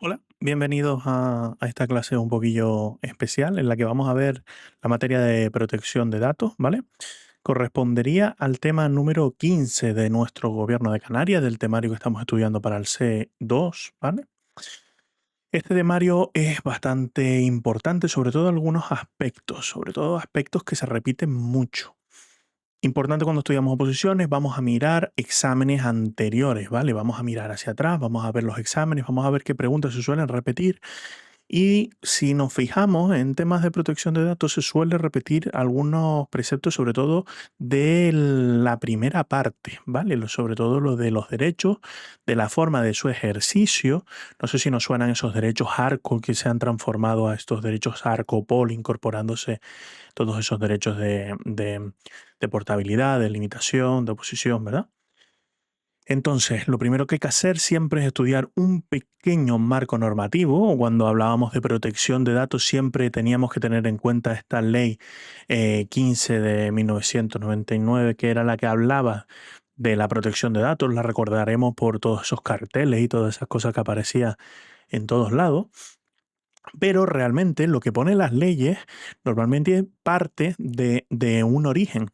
Hola, bienvenidos a esta clase un poquillo especial en la que vamos a ver la materia de protección de datos, ¿vale? Correspondería al tema número 15 de nuestro gobierno de Canarias, del temario que estamos estudiando para el C2, ¿vale? Este temario es bastante importante, sobre todo algunos aspectos, sobre todo aspectos que se repiten mucho. Importante cuando estudiamos oposiciones, vamos a mirar exámenes anteriores, ¿vale? Vamos a mirar hacia atrás, vamos a ver los exámenes, vamos a ver qué preguntas se suelen repetir. Y si nos fijamos en temas de protección de datos, se suele repetir algunos preceptos, sobre todo de la primera parte, ¿vale? Sobre todo lo de los derechos, de la forma de su ejercicio. No sé si nos suenan esos derechos ARCO que se han transformado a estos derechos ARCOPOL, incorporándose todos esos derechos de portabilidad, de limitación, de oposición, ¿verdad? Entonces, lo primero que hay que hacer siempre es estudiar un pequeño marco normativo. Cuando hablábamos de protección de datos, siempre teníamos que tener en cuenta esta ley 15 de 1999, que era la que hablaba de la protección de datos. La recordaremos por todos esos carteles y todas esas cosas que aparecían en todos lados. Pero realmente lo que pone las leyes normalmente parte de un origen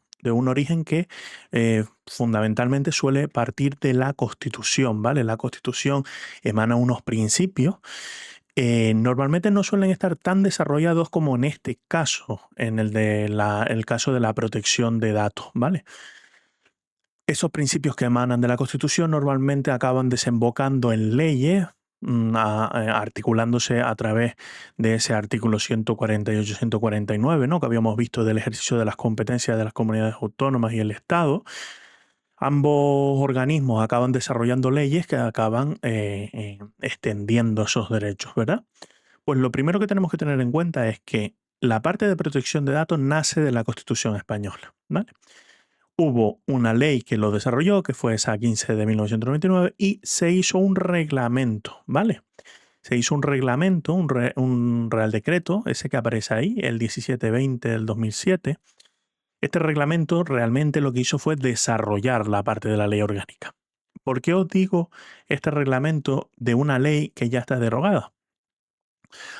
que fundamentalmente suele partir de la Constitución, ¿vale? La Constitución emana unos principios, normalmente no suelen estar tan desarrollados como en este caso, en el caso de la protección de datos, ¿vale? Esos principios que emanan de la Constitución normalmente acaban desembocando en leyes, articulándose a través de ese artículo 148-149, ¿no? Que habíamos visto del ejercicio de las competencias de las comunidades autónomas y el Estado. Ambos organismos acaban desarrollando leyes que acaban extendiendo esos derechos, ¿verdad? Pues lo primero que tenemos que tener en cuenta es que la parte de protección de datos nace de la Constitución española, ¿vale? Hubo una ley que lo desarrolló, que fue esa 15 de 1999, y se hizo un reglamento, ¿vale? Se hizo un reglamento, un real decreto, ese que aparece ahí, el 1720 del 2007. Este reglamento realmente lo que hizo fue desarrollar la parte de la ley orgánica. ¿Por qué os digo este reglamento de una ley que ya está derogada?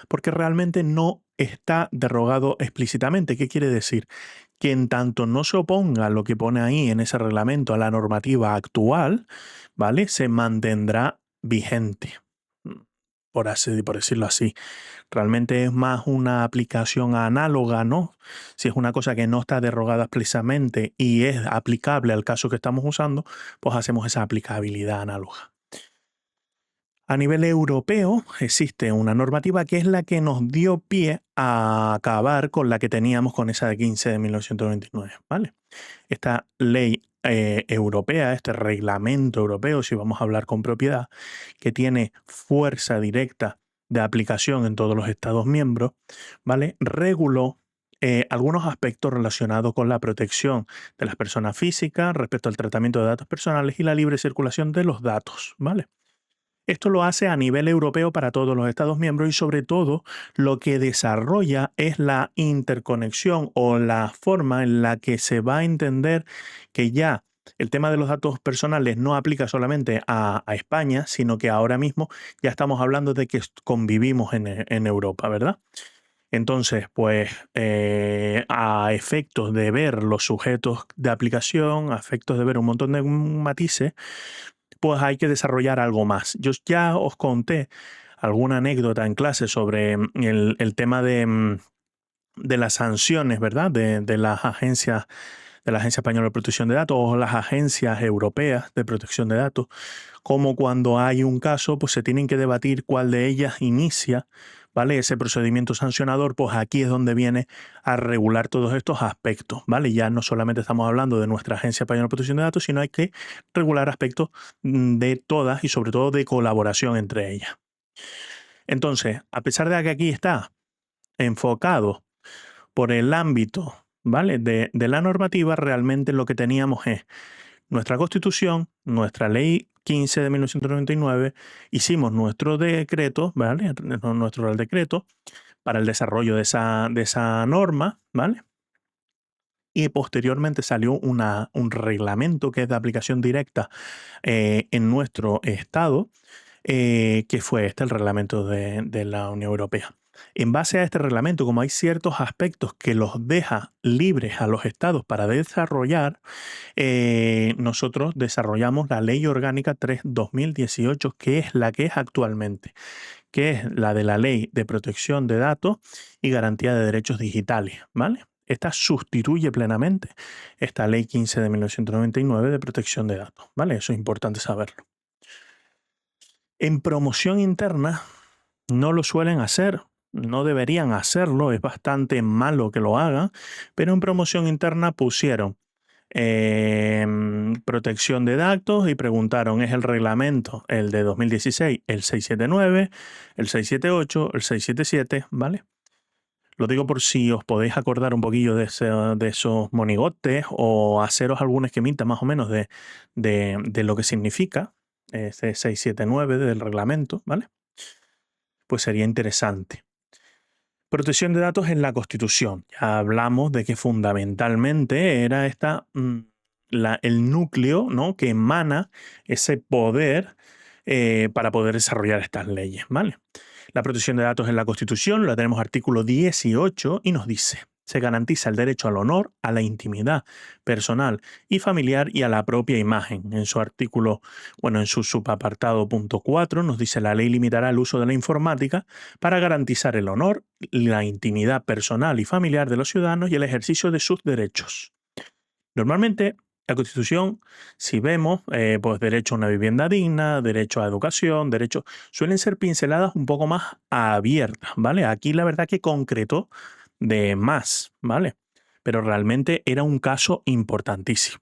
Porque realmente no está derogado explícitamente. ¿Qué quiere decir? Que en tanto no se oponga lo que pone ahí en ese reglamento a la normativa actual, ¿vale? Se mantendrá vigente, mm, por decirlo así. Realmente es más una aplicación análoga, ¿no? Si es una cosa que no está derogada explícitamente y es aplicable al caso que estamos usando, pues hacemos esa aplicabilidad análoga. A nivel europeo existe una normativa que es la que nos dio pie a acabar con la que teníamos con esa de 15 de 1999, ¿vale? Esta ley europea, este reglamento europeo, si vamos a hablar con propiedad, que tiene fuerza directa de aplicación en todos los Estados miembros, ¿vale? Reguló algunos aspectos relacionados con la protección de las personas físicas respecto al tratamiento de datos personales y la libre circulación de los datos, ¿vale? Esto lo hace a nivel europeo para todos los Estados miembros y sobre todo lo que desarrolla es la interconexión o la forma en la que se va a entender que ya el tema de los datos personales no aplica solamente a España, sino que ahora mismo ya estamos hablando de que convivimos en Europa, ¿verdad? Entonces, pues a efectos de ver los sujetos de aplicación, a efectos de ver un montón de matices, pues hay que desarrollar algo más. Yo ya os conté alguna anécdota en clase sobre el tema de las sanciones, ¿verdad? De las agencias, de la Agencia Española de Protección de Datos o las agencias europeas de protección de datos, como cuando hay un caso, pues se tienen que debatir cuál de ellas inicia, ¿vale? Ese procedimiento sancionador, pues aquí es donde viene a regular todos estos aspectos, ¿vale? Ya no solamente estamos hablando de nuestra Agencia Española de Protección de Datos, sino hay que regular aspectos de todas y sobre todo de colaboración entre ellas. Entonces, a pesar de que aquí está enfocado por el ámbito, ¿vale? De la normativa, realmente lo que teníamos es nuestra Constitución, nuestra Ley 15 de 1999, hicimos nuestro decreto, ¿vale? Nuestro Real Decreto para el desarrollo de esa norma, ¿vale? Y posteriormente salió un reglamento que es de aplicación directa en nuestro estado, que fue el reglamento de la Unión Europea. En base a este reglamento, como hay ciertos aspectos que los deja libres a los estados para desarrollar, nosotros desarrollamos la Ley Orgánica 3/2018, que es la que es actualmente, que es la de la Ley de Protección de Datos y Garantía de Derechos Digitales, ¿vale? Esta sustituye plenamente esta Ley 15 de 1999 de protección de datos, ¿vale? Eso es importante saberlo. En promoción interna no lo suelen hacer, no deberían hacerlo, es bastante malo que lo hagan, pero en promoción interna pusieron protección de datos y preguntaron, ¿es el reglamento el de 2016, el 679, el 678, el 677, ¿vale? Lo digo por si os podéis acordar un poquillo de esos monigotes o haceros algún esquemita más o menos de lo que significa ese 679 del reglamento, ¿vale? Pues sería interesante. Protección de datos en la Constitución. Ya hablamos de que fundamentalmente era el núcleo, ¿no?, que emana ese poder para poder desarrollar estas leyes, ¿vale? La protección de datos en la Constitución la tenemos artículo 18 y nos dice: se garantiza el derecho al honor, a la intimidad personal y familiar y a la propia imagen. En su artículo, en su subapartado punto 4 nos dice: la ley limitará el uso de la informática para garantizar el honor, la intimidad personal y familiar de los ciudadanos y el ejercicio de sus derechos. Normalmente, la Constitución, si vemos, pues derecho a una vivienda digna, derecho a educación, suelen ser pinceladas un poco más abiertas, ¿vale? Aquí la verdad que concretó de más, ¿vale? Pero realmente era un caso importantísimo.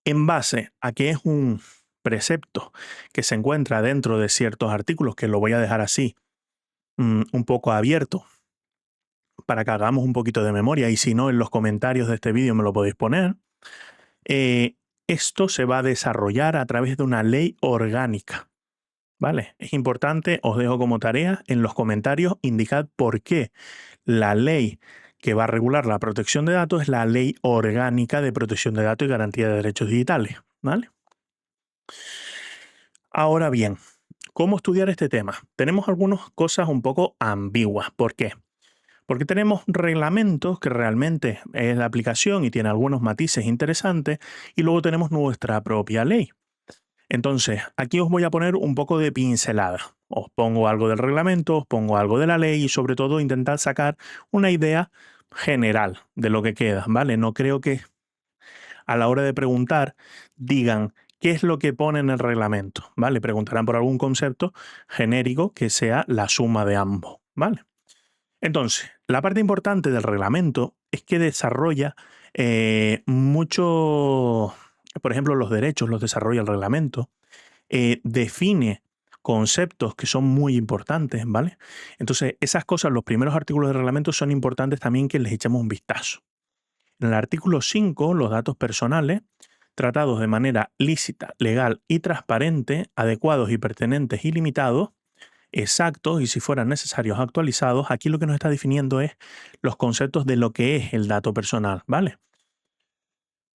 En base a que es un precepto que se encuentra dentro de ciertos artículos, que lo voy a dejar así, un poco abierto, para que hagamos un poquito de memoria, y si no, en los comentarios de este vídeo me lo podéis poner. Esto se va a desarrollar a través de una ley orgánica, ¿vale? Es importante, os dejo como tarea en los comentarios, indicad por qué la ley que va a regular la protección de datos es la Ley Orgánica de Protección de Datos y Garantía de Derechos Digitales, ¿vale? Ahora bien, ¿cómo estudiar este tema? Tenemos algunas cosas un poco ambiguas. ¿Por qué? Porque tenemos reglamentos que realmente es la aplicación y tiene algunos matices interesantes, y luego tenemos nuestra propia ley. Entonces, aquí os voy a poner un poco de pincelada. Os pongo algo del reglamento, os pongo algo de la ley y sobre todo intentar sacar una idea general de lo que queda, ¿vale? No creo que a la hora de preguntar digan qué es lo que pone en el reglamento, ¿vale? Preguntarán por algún concepto genérico que sea la suma de ambos, ¿vale? Entonces, la parte importante del reglamento es que desarrolla mucho, por ejemplo, los derechos los desarrolla el reglamento, define conceptos que son muy importantes, ¿vale? Entonces, esas cosas, los primeros artículos del reglamento son importantes también que les echemos un vistazo. En el artículo 5, los datos personales, tratados de manera lícita, legal y transparente, adecuados y pertinentes y limitados, exactos y si fueran necesarios actualizados, aquí lo que nos está definiendo es los conceptos de lo que es el dato personal, ¿vale?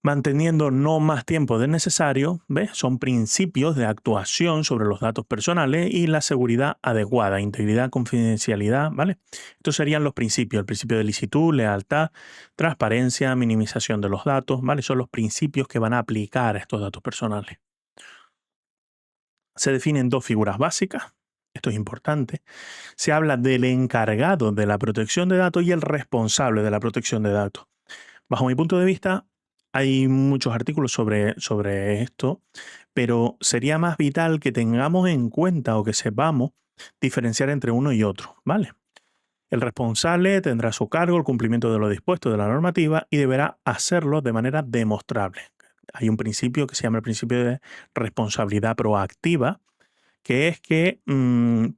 Manteniendo no más tiempo del necesario, ¿ves? Son principios de actuación sobre los datos personales y la seguridad adecuada, integridad, confidencialidad, ¿vale? Estos serían los principios: el principio de licitud, lealtad, transparencia, minimización de los datos, ¿vale? Son los principios que van a aplicar a estos datos personales. Se definen dos figuras básicas. Esto es importante. Se habla del encargado de la protección de datos y el responsable de la protección de datos. Bajo mi punto de vista, hay muchos artículos sobre esto, pero sería más vital que tengamos en cuenta o que sepamos diferenciar entre uno y otro, ¿vale? El responsable tendrá a su cargo el cumplimiento de lo dispuesto de la normativa y deberá hacerlo de manera demostrable. Hay un principio que se llama el principio de responsabilidad proactiva, que es que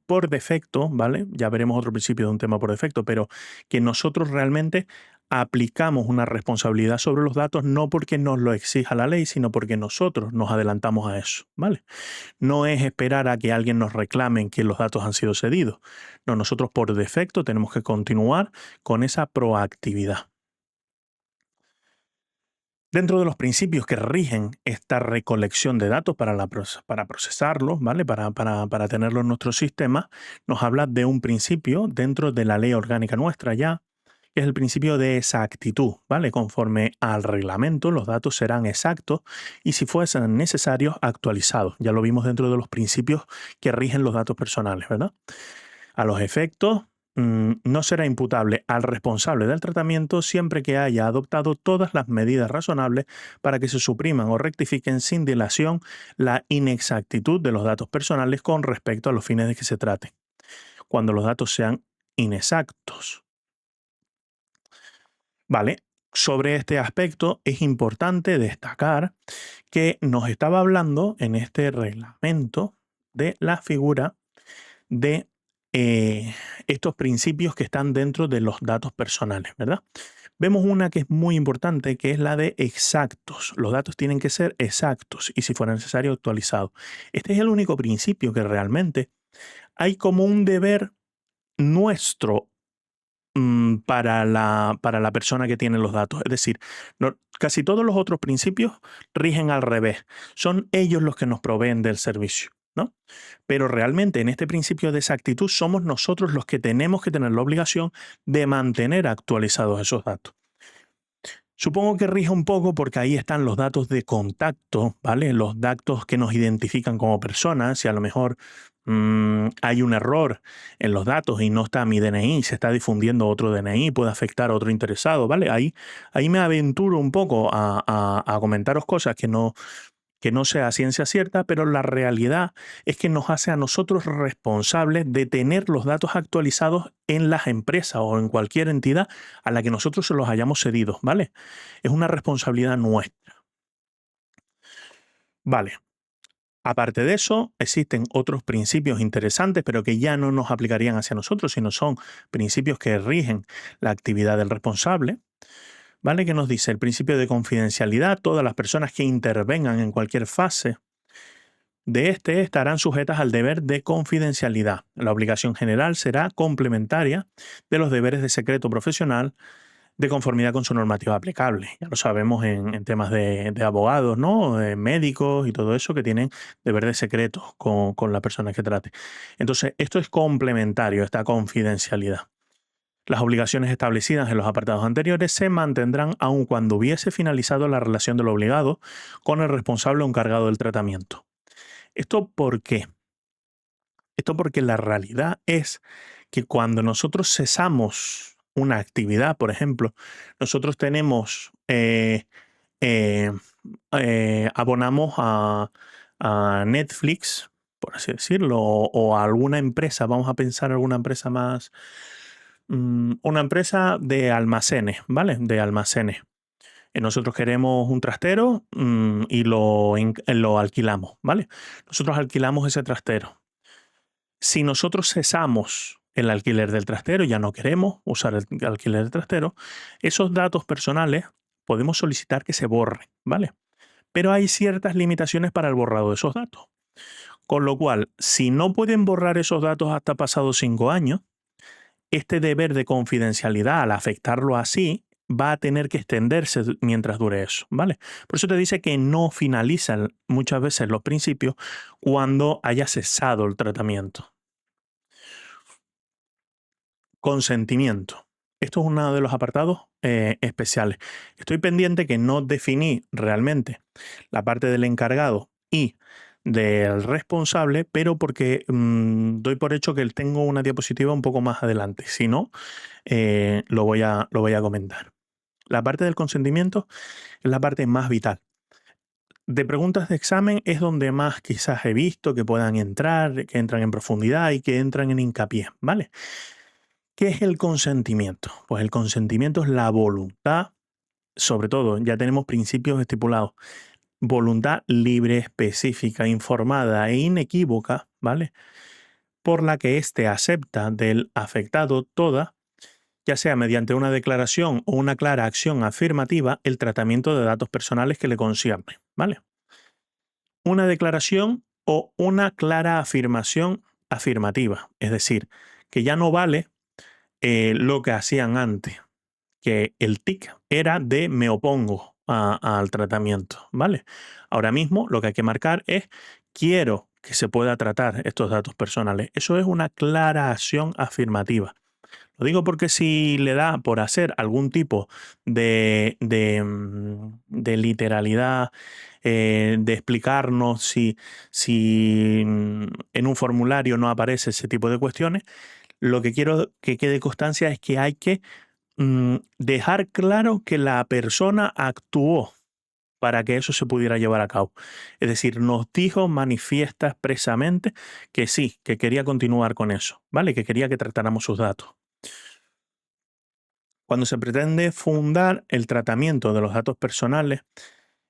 por defecto, ¿vale? Ya veremos otro principio de un tema por defecto, pero que nosotros realmente aplicamos una responsabilidad sobre los datos no porque nos lo exija la ley, sino porque nosotros nos adelantamos a eso, ¿vale? No es esperar a que alguien nos reclame que los datos han sido cedidos. No, nosotros por defecto tenemos que continuar con esa proactividad. Dentro de los principios que rigen esta recolección de datos para procesarlos, ¿vale? Para tenerlo en nuestro sistema, nos habla de un principio dentro de la ley orgánica nuestra ya, que es el principio de exactitud, ¿vale? Conforme al reglamento, los datos serán exactos y si fuesen necesarios, actualizados. Ya lo vimos dentro de los principios que rigen los datos personales, ¿verdad? A los efectos, no será imputable al responsable del tratamiento siempre que haya adoptado todas las medidas razonables para que se supriman o rectifiquen sin dilación la inexactitud de los datos personales con respecto a los fines de que se trate, cuando los datos sean inexactos. Vale, sobre este aspecto es importante destacar que nos estaba hablando en este reglamento de la figura de estos principios que están dentro de los datos personales, ¿verdad? Vemos una que es muy importante, que es la de exactos. Los datos tienen que ser exactos y si fuera necesario actualizados. Este es el único principio que realmente hay como un deber nuestro para la persona que tiene los datos. Es decir, casi todos los otros principios rigen al revés. Son ellos los que nos proveen del servicio, ¿no? Pero realmente en este principio de exactitud somos nosotros los que tenemos que tener la obligación de mantener actualizados esos datos. Supongo que rige un poco porque ahí están los datos de contacto, ¿vale? Los datos que nos identifican como personas. Si a lo mejor hay un error en los datos y no está mi DNI, se está difundiendo otro DNI, puede afectar a otro interesado, ¿vale? Ahí me aventuro un poco a comentaros cosas que no sea ciencia cierta, pero la realidad es que nos hace a nosotros responsables de tener los datos actualizados en las empresas o en cualquier entidad a la que nosotros se los hayamos cedido, ¿vale? Es una responsabilidad nuestra. Vale. Aparte de eso, existen otros principios interesantes, pero que ya no nos aplicarían hacia nosotros, sino son principios que rigen la actividad del responsable. ¿Vale? Que nos dice el principio de confidencialidad, todas las personas que intervengan en cualquier fase de este estarán sujetas al deber de confidencialidad. La obligación general será complementaria de los deberes de secreto profesional de conformidad con su normativa aplicable. Ya lo sabemos en temas de abogados, ¿no? Médicos y todo eso que tienen deber de secreto con la persona que trate. Entonces, esto es complementario, esta confidencialidad. Las obligaciones establecidas en los apartados anteriores se mantendrán aun cuando hubiese finalizado la relación del obligado con el responsable o encargado del tratamiento. ¿Esto por qué? Esto porque la realidad es que cuando nosotros cesamos una actividad, por ejemplo, nosotros tenemos, eh, abonamos a Netflix, por así decirlo, o a alguna empresa, vamos a pensar alguna empresa más, una empresa de almacenes, ¿vale? De almacenes. Nosotros queremos un trastero y lo alquilamos, ¿vale? Nosotros alquilamos ese trastero. Si nosotros cesamos el alquiler del trastero, ya no queremos usar el alquiler del trastero, esos datos personales podemos solicitar que se borren, ¿vale? Pero hay ciertas limitaciones para el borrado de esos datos. Con lo cual, si no pueden borrar esos datos hasta pasados 5 años, este deber de confidencialidad, al afectarlo así, va a tener que extenderse mientras dure eso, ¿vale? Por eso te dice que no finalizan muchas veces los principios cuando haya cesado el tratamiento. Consentimiento. Esto es uno de los apartados especiales. Estoy pendiente que no definí realmente la parte del encargado y del responsable, pero porque doy por hecho que tengo una diapositiva un poco más adelante. Si no, lo voy a comentar. La parte del consentimiento es la parte más vital. De preguntas de examen es donde más quizás he visto que puedan entrar, que entran en profundidad y que entran en hincapié, ¿vale? ¿Qué es el consentimiento? Pues el consentimiento es la voluntad, sobre todo, ya tenemos principios estipulados, voluntad libre, específica, informada e inequívoca, ¿vale? Por la que éste acepta del afectado toda, ya sea mediante una declaración o una clara acción afirmativa, el tratamiento de datos personales que le concierne, ¿vale? Una declaración o una clara afirmación afirmativa, es decir, que ya no vale lo que hacían antes, que el TIC era de me opongo al tratamiento, ¿vale? Ahora mismo lo que hay que marcar es quiero que se pueda tratar estos datos personales. Eso es una clara acción afirmativa. Lo digo porque si le da por hacer algún tipo de literalidad, de explicarnos si en un formulario no aparece ese tipo de cuestiones, lo que quiero que quede constancia es que hay que dejar claro que la persona actuó para que eso se pudiera llevar a cabo. Es decir, nos dijo, manifiesta expresamente que sí, que quería continuar con eso, ¿vale? Que quería que tratáramos sus datos. Cuando se pretende fundar el tratamiento de los datos personales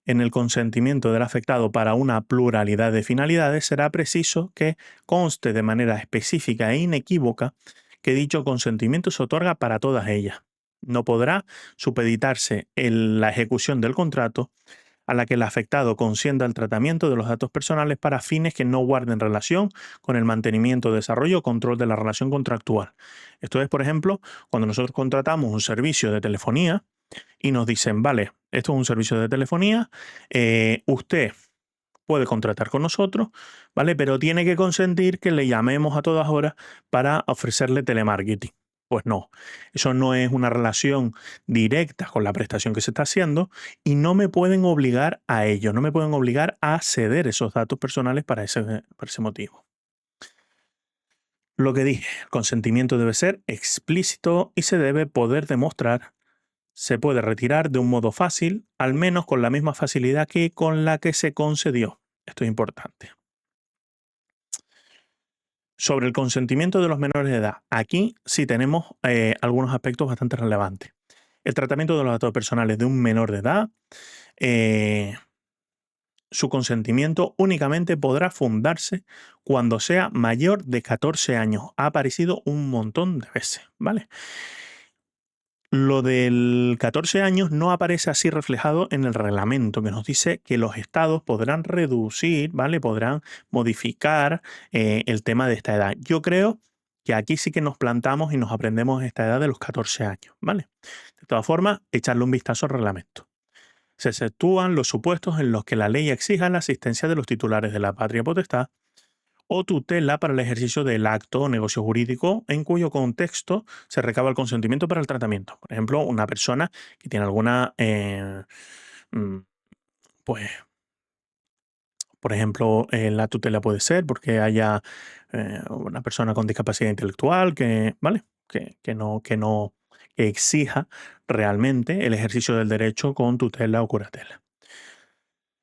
en el consentimiento del afectado para una pluralidad de finalidades, será preciso que conste de manera específica e inequívoca que dicho consentimiento se otorga para todas ellas. No podrá supeditarse en la ejecución del contrato a la que el afectado consienta el tratamiento de los datos personales para fines que no guarden relación con el mantenimiento, desarrollo o control de la relación contractual. Esto es, por ejemplo, cuando nosotros contratamos un servicio de telefonía y nos dicen, vale, esto es un servicio de telefonía, usted puede contratar con nosotros, ¿vale? Pero tiene que consentir que le llamemos a todas horas para ofrecerle telemarketing. Pues no, eso no es una relación directa con la prestación que se está haciendo y no me pueden obligar a ello, no me pueden obligar a ceder esos datos personales para ese motivo. Lo que dije, el consentimiento debe ser explícito y se debe poder demostrar. Se puede retirar de un modo fácil, al menos con la misma facilidad que con la que se concedió. Esto es importante. Sobre el consentimiento de los menores de edad, aquí sí tenemos algunos aspectos bastante relevantes. El tratamiento de los datos personales de un menor de edad, eh, su consentimiento únicamente podrá fundarse cuando sea mayor de 14 años. Ha aparecido un montón de veces, ¿vale? Lo del 14 años no aparece así reflejado en el reglamento, que nos dice que los estados podrán reducir, ¿vale? Podrán modificar el tema de esta edad. Yo creo que aquí sí que nos plantamos y nos aprendemos esta edad de los 14 años, ¿vale? De todas formas, echarle un vistazo al reglamento. Se exceptúan los supuestos en los que la ley exija la asistencia de los titulares de la patria potestad o tutela para el ejercicio del acto o negocio jurídico en cuyo contexto se recaba el consentimiento para el tratamiento. Por ejemplo, una persona que tiene alguna, mm, pues, por ejemplo, la tutela puede ser porque haya una persona con discapacidad intelectual que, ¿vale? Que exija realmente el ejercicio del derecho con tutela o curatela.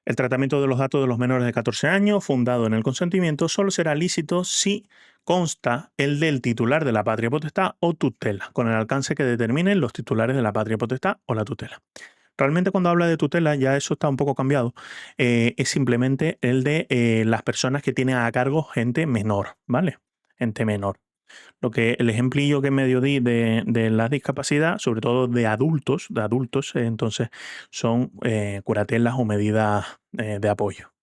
El tratamiento de los datos de los menores de 14 años, fundado en el consentimiento, solo será lícito si consta el del titular de la patria potestad o tutela, con el alcance que determinen los titulares de la patria potestad o la tutela. Realmente cuando habla de tutela, ya eso está un poco cambiado, es simplemente el de las personas que tienen a cargo gente menor, ¿vale? Gente menor. El ejemplillo que medio di de la discapacidad, sobre todo de adultos, entonces son curatelas o medidas de apoyo.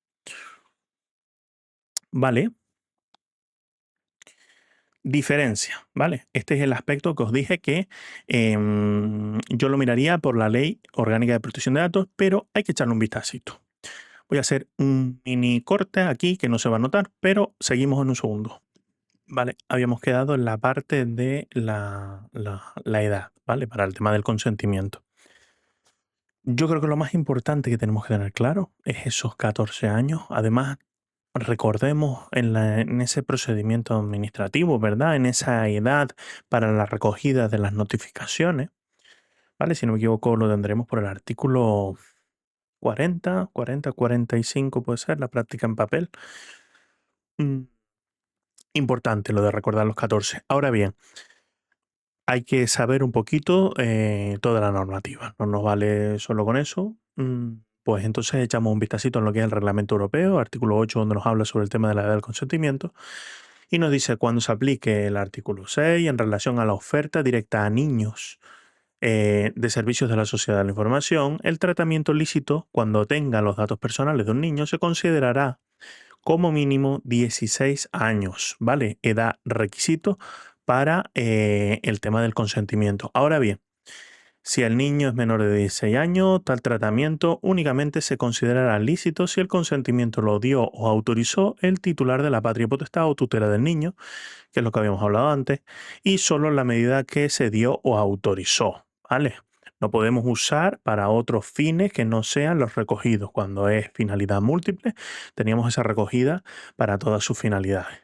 Vale, diferencia, ¿vale? Este es el aspecto que os dije que yo lo miraría por la Ley Orgánica de Protección de Datos, pero hay que echarle un vistacito. Voy a hacer un mini corte aquí que no se va a notar, pero seguimos en un segundo. Vale, habíamos quedado en la parte de la edad, ¿vale? Para el tema del consentimiento. Yo creo que lo más importante que tenemos que tener claro es esos 14 años. Además, recordemos en ese procedimiento administrativo, ¿verdad? En esa edad para la recogida de las notificaciones, ¿vale? Si no me equivoco, lo tendremos por el artículo 45 puede ser, la práctica en papel. Mm, Importante lo de recordar los 14. Ahora bien, hay que saber un poquito toda la normativa. No nos vale solo con eso. Pues entonces echamos un vistacito en lo que es el Reglamento Europeo, artículo 8, donde nos habla sobre el tema de la edad del consentimiento. Y nos dice cuándo se aplique el artículo 6 en relación a la oferta directa a niños de servicios de la sociedad de la información. El tratamiento lícito, cuando tenga los datos personales de un niño, se considerará como mínimo 16 años, ¿vale? Edad requisito para el tema del consentimiento. Ahora bien, Si el niño es menor de 16 años, tal tratamiento únicamente se considerará lícito si el consentimiento lo dio o autorizó el titular de la patria potestad o tutela del niño, que es lo que habíamos hablado antes, y solo en la medida que se dio o autorizó, ¿vale? No podemos usar para otros fines que no sean los recogidos. Cuando es finalidad múltiple, teníamos esa recogida para todas sus finalidades.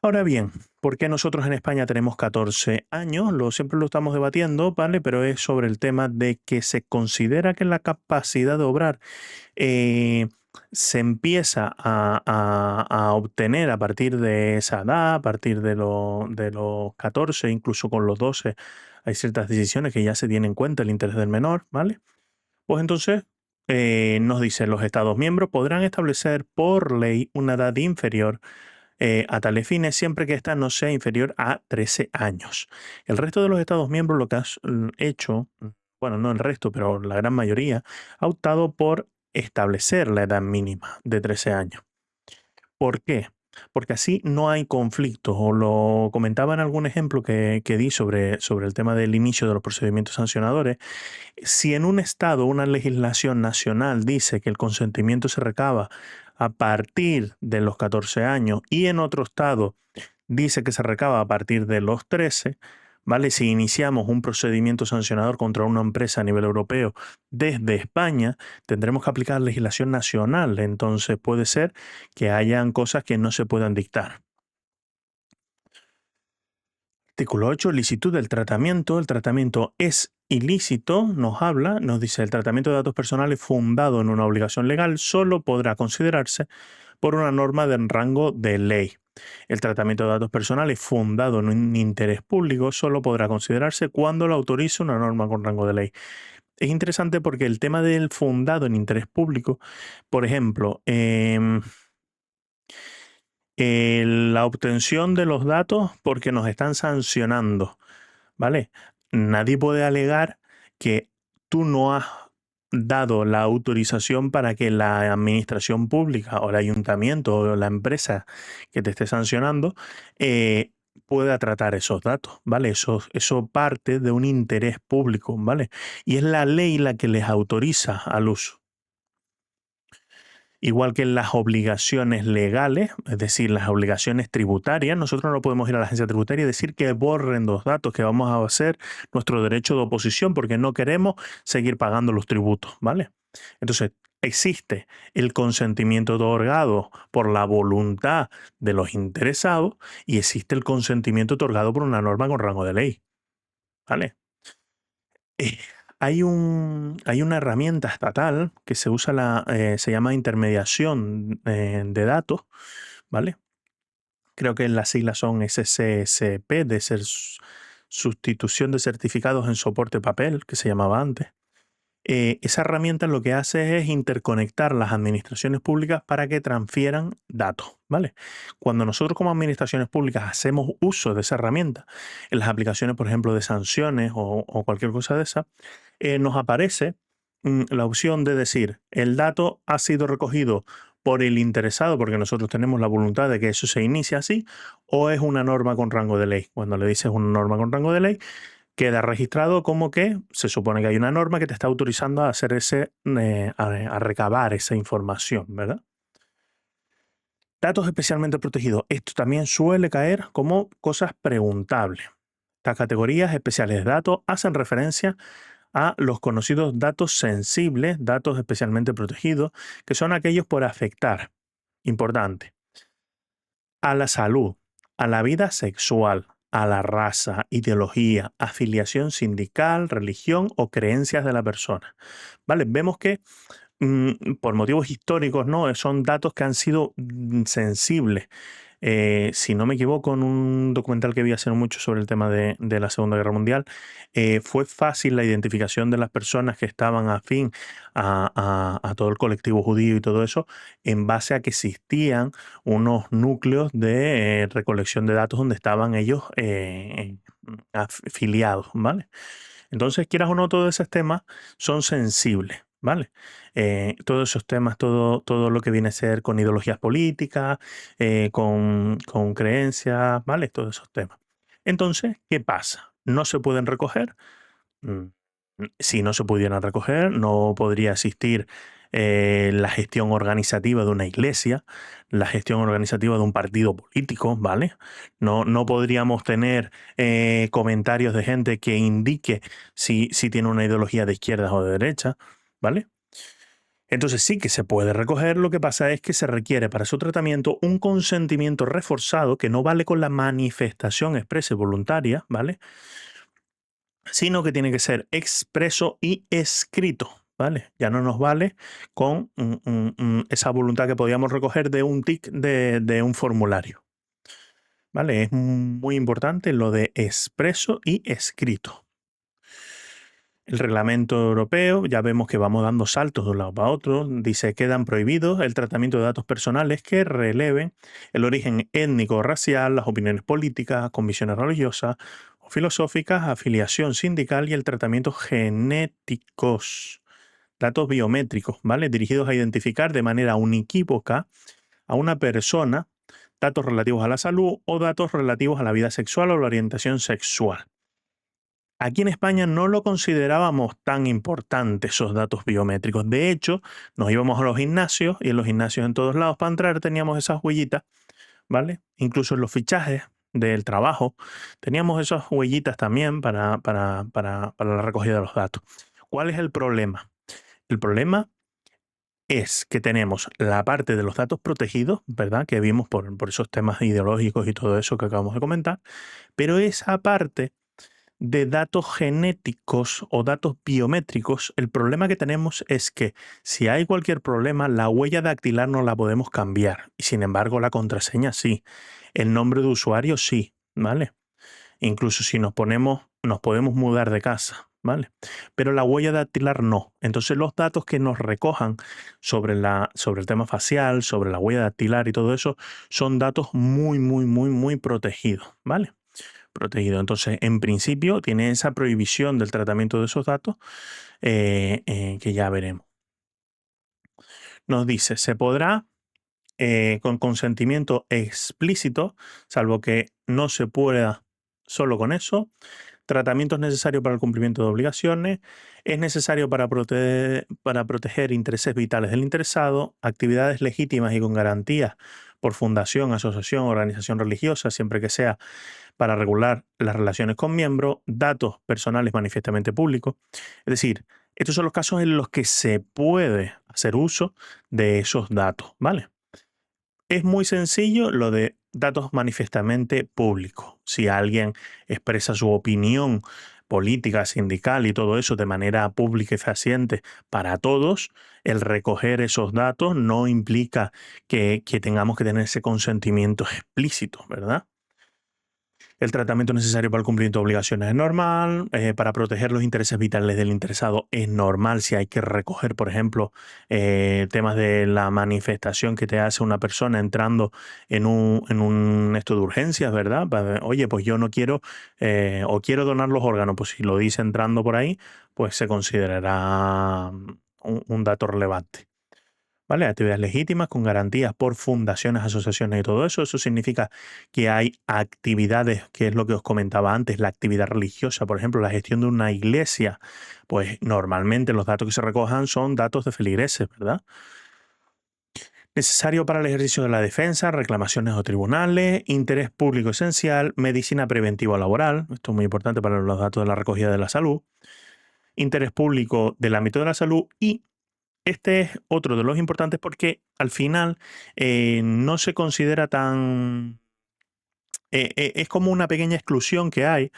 Ahora bien, ¿por qué nosotros en España tenemos 14 años? Siempre lo estamos debatiendo, ¿vale? Pero es sobre el tema de que se considera que la capacidad de obrar eh, se empieza a obtener a partir de esa edad, a partir de los 14, incluso con los 12, hay ciertas decisiones que ya se tienen en cuenta el interés del menor, ¿vale? Pues entonces nos dicen los Estados miembros podrán establecer por ley una edad inferior a tales fines siempre que ésta no sea inferior a 13 años. El resto de los Estados miembros lo que ha hecho, bueno, no el resto, pero la gran mayoría, ha optado por establecer la edad mínima de 13 años. ¿Por qué? Porque así no hay conflictos, o lo comentaba en algún ejemplo que di sobre el tema del inicio de los procedimientos sancionadores. Si en un estado una legislación nacional dice que el consentimiento se recaba a partir de los 14 años y en otro estado dice que se recaba a partir de los 13, ¿vale? Si iniciamos un procedimiento sancionador contra una empresa a nivel europeo desde España, tendremos que aplicar legislación nacional. Entonces puede ser que hayan cosas que no se puedan dictar. Artículo 8. Licitud del tratamiento. El tratamiento es ilícito, nos habla, nos dice el tratamiento de datos personales fundado en una obligación legal solo podrá considerarse por una norma de rango de ley. El tratamiento de datos personales fundado en un interés público solo podrá considerarse cuando lo autorice una norma con rango de ley. Es interesante porque el tema del fundado en interés público, por ejemplo, la obtención de los datos porque nos están sancionando, ¿vale? Nadie puede alegar que tú no has dado la autorización para que la administración pública o el ayuntamiento o la empresa que te esté sancionando pueda tratar esos datos, ¿vale? Eso parte de un interés público, ¿vale? Y es la ley la que les autoriza al uso. Igual que las obligaciones legales, es decir, las obligaciones tributarias, nosotros no podemos ir a la agencia tributaria y decir que borren los datos, que vamos a hacer nuestro derecho de oposición porque no queremos seguir pagando los tributos, ¿vale? Entonces, existe el consentimiento otorgado por la voluntad de los interesados y existe el consentimiento otorgado por una norma con rango de ley, ¿vale? Eh, hay una herramienta estatal que se usa, se llama intermediación de datos, ¿vale? Creo que las siglas son SCSP, de ser sustitución de certificados en soporte papel, que se llamaba antes. Esa herramienta lo que hace es interconectar las administraciones públicas para que transfieran datos, ¿vale? Cuando nosotros como administraciones públicas hacemos uso de esa herramienta, en las aplicaciones, por ejemplo, de sanciones o cualquier cosa de esa, nos aparece la opción de decir, el dato ha sido recogido por el interesado, porque nosotros tenemos la voluntad de que eso se inicie así, o es una norma con rango de ley. Cuando le dices una norma con rango de ley, queda registrado como que se supone que hay una norma que te está autorizando a hacer a recabar esa información, ¿verdad? Datos especialmente protegidos. Esto también suele caer como cosas preguntables. Estas categorías especiales de datos hacen referencia a los conocidos datos sensibles, datos especialmente protegidos, que son aquellos por afectar, importante, a la salud, a la vida sexual, a la raza, ideología, afiliación sindical, religión o creencias de la persona. ¿Vale? Vemos que por motivos históricos, ¿no? Son datos que han sido sensibles. Si no me equivoco, en un documental que vi hace no mucho sobre el tema de la Segunda Guerra Mundial, fue fácil la identificación de las personas que estaban afín a todo el colectivo judío y todo eso, en base a que existían unos núcleos de recolección de datos donde estaban ellos afiliados, ¿vale? Entonces, quieras o no, todos esos temas son sensibles, ¿vale? Todos esos temas, todo lo que viene a ser con ideologías políticas, con creencias, ¿vale? Todos esos temas. Entonces, ¿qué pasa? ¿No se pueden recoger? Si no se pudieran recoger, no podría existir la gestión organizativa de una iglesia, la gestión organizativa de un partido político, ¿vale? No podríamos tener comentarios de gente que indique si tiene una ideología de izquierda o de derecha, ¿vale? Entonces sí que se puede recoger, lo que pasa es que se requiere para su tratamiento un consentimiento reforzado que no vale con la manifestación expresa y voluntaria, ¿vale? Sino que tiene que ser expreso y escrito, ¿vale? Ya no nos vale con esa voluntad que podíamos recoger de un tic de un formulario, ¿vale? Es muy importante lo de expreso y escrito. El reglamento europeo, ya vemos que vamos dando saltos de un lado para otro, dice quedan prohibidos el tratamiento de datos personales que releven el origen étnico o racial, las opiniones políticas, convicciones religiosas o filosóficas, afiliación sindical y el tratamiento genéticos, datos biométricos, ¿vale? Dirigidos a identificar de manera unequívoca a una persona, datos relativos a la salud o datos relativos a la vida sexual o la orientación sexual. Aquí en España no lo considerábamos tan importante esos datos biométricos. De hecho, nos íbamos a los gimnasios y en los gimnasios en todos lados para entrar teníamos esas huellitas, ¿vale? Incluso en los fichajes del trabajo teníamos esas huellitas también para la recogida de los datos. ¿Cuál es el problema? El problema es que tenemos la parte de los datos protegidos, ¿verdad? Que vimos por esos temas ideológicos y todo eso que acabamos de comentar, pero esa parte de datos genéticos o datos biométricos, el problema que tenemos es que si hay cualquier problema, la huella dactilar no la podemos cambiar. Y sin embargo, la contraseña sí. El nombre de usuario sí, ¿vale? Incluso si nos podemos mudar de casa, ¿vale? Pero la huella dactilar no. Entonces los datos que nos recojan sobre el tema facial, sobre la huella dactilar y todo eso, son datos muy protegidos, ¿vale? Protegido. Entonces, en principio, tiene esa prohibición del tratamiento de esos datos que ya veremos. Nos dice, se podrá, con consentimiento explícito, salvo que no se pueda solo con eso, tratamientos necesarios para el cumplimiento de obligaciones, es necesario para proteger intereses vitales del interesado, actividades legítimas y con garantías por fundación, asociación, organización religiosa, siempre que sea para regular las relaciones con miembros, datos personales manifiestamente públicos. Es decir, estos son los casos en los que se puede hacer uso de esos datos, ¿vale? Es muy sencillo lo de datos manifiestamente públicos. Si alguien expresa su opinión política, sindical y todo eso de manera pública y fehaciente para todos, el recoger esos datos no implica que tengamos que tener ese consentimiento explícito, ¿verdad? El tratamiento necesario para el cumplimiento de obligaciones es normal. Para proteger los intereses vitales del interesado es normal si hay que recoger, por ejemplo, temas de la manifestación que te hace una persona entrando en un esto de urgencias, ¿verdad? Oye, pues yo no quiero o quiero donar los órganos. Pues si lo dice entrando por ahí, pues se considerará un dato relevante. ¿Vale? Actividades legítimas con garantías por fundaciones, asociaciones y todo eso. Eso significa que hay actividades, que es lo que os comentaba antes, la actividad religiosa, por ejemplo, la gestión de una iglesia. Pues normalmente los datos que se recojan son datos de feligreses, ¿verdad? Necesario para el ejercicio de la defensa, reclamaciones o tribunales, interés público esencial, medicina preventiva laboral, esto es muy importante para los datos de la recogida de la salud, interés público del ámbito de la salud y este es otro de los importantes porque al final no se considera tan... es como una pequeña exclusión que hay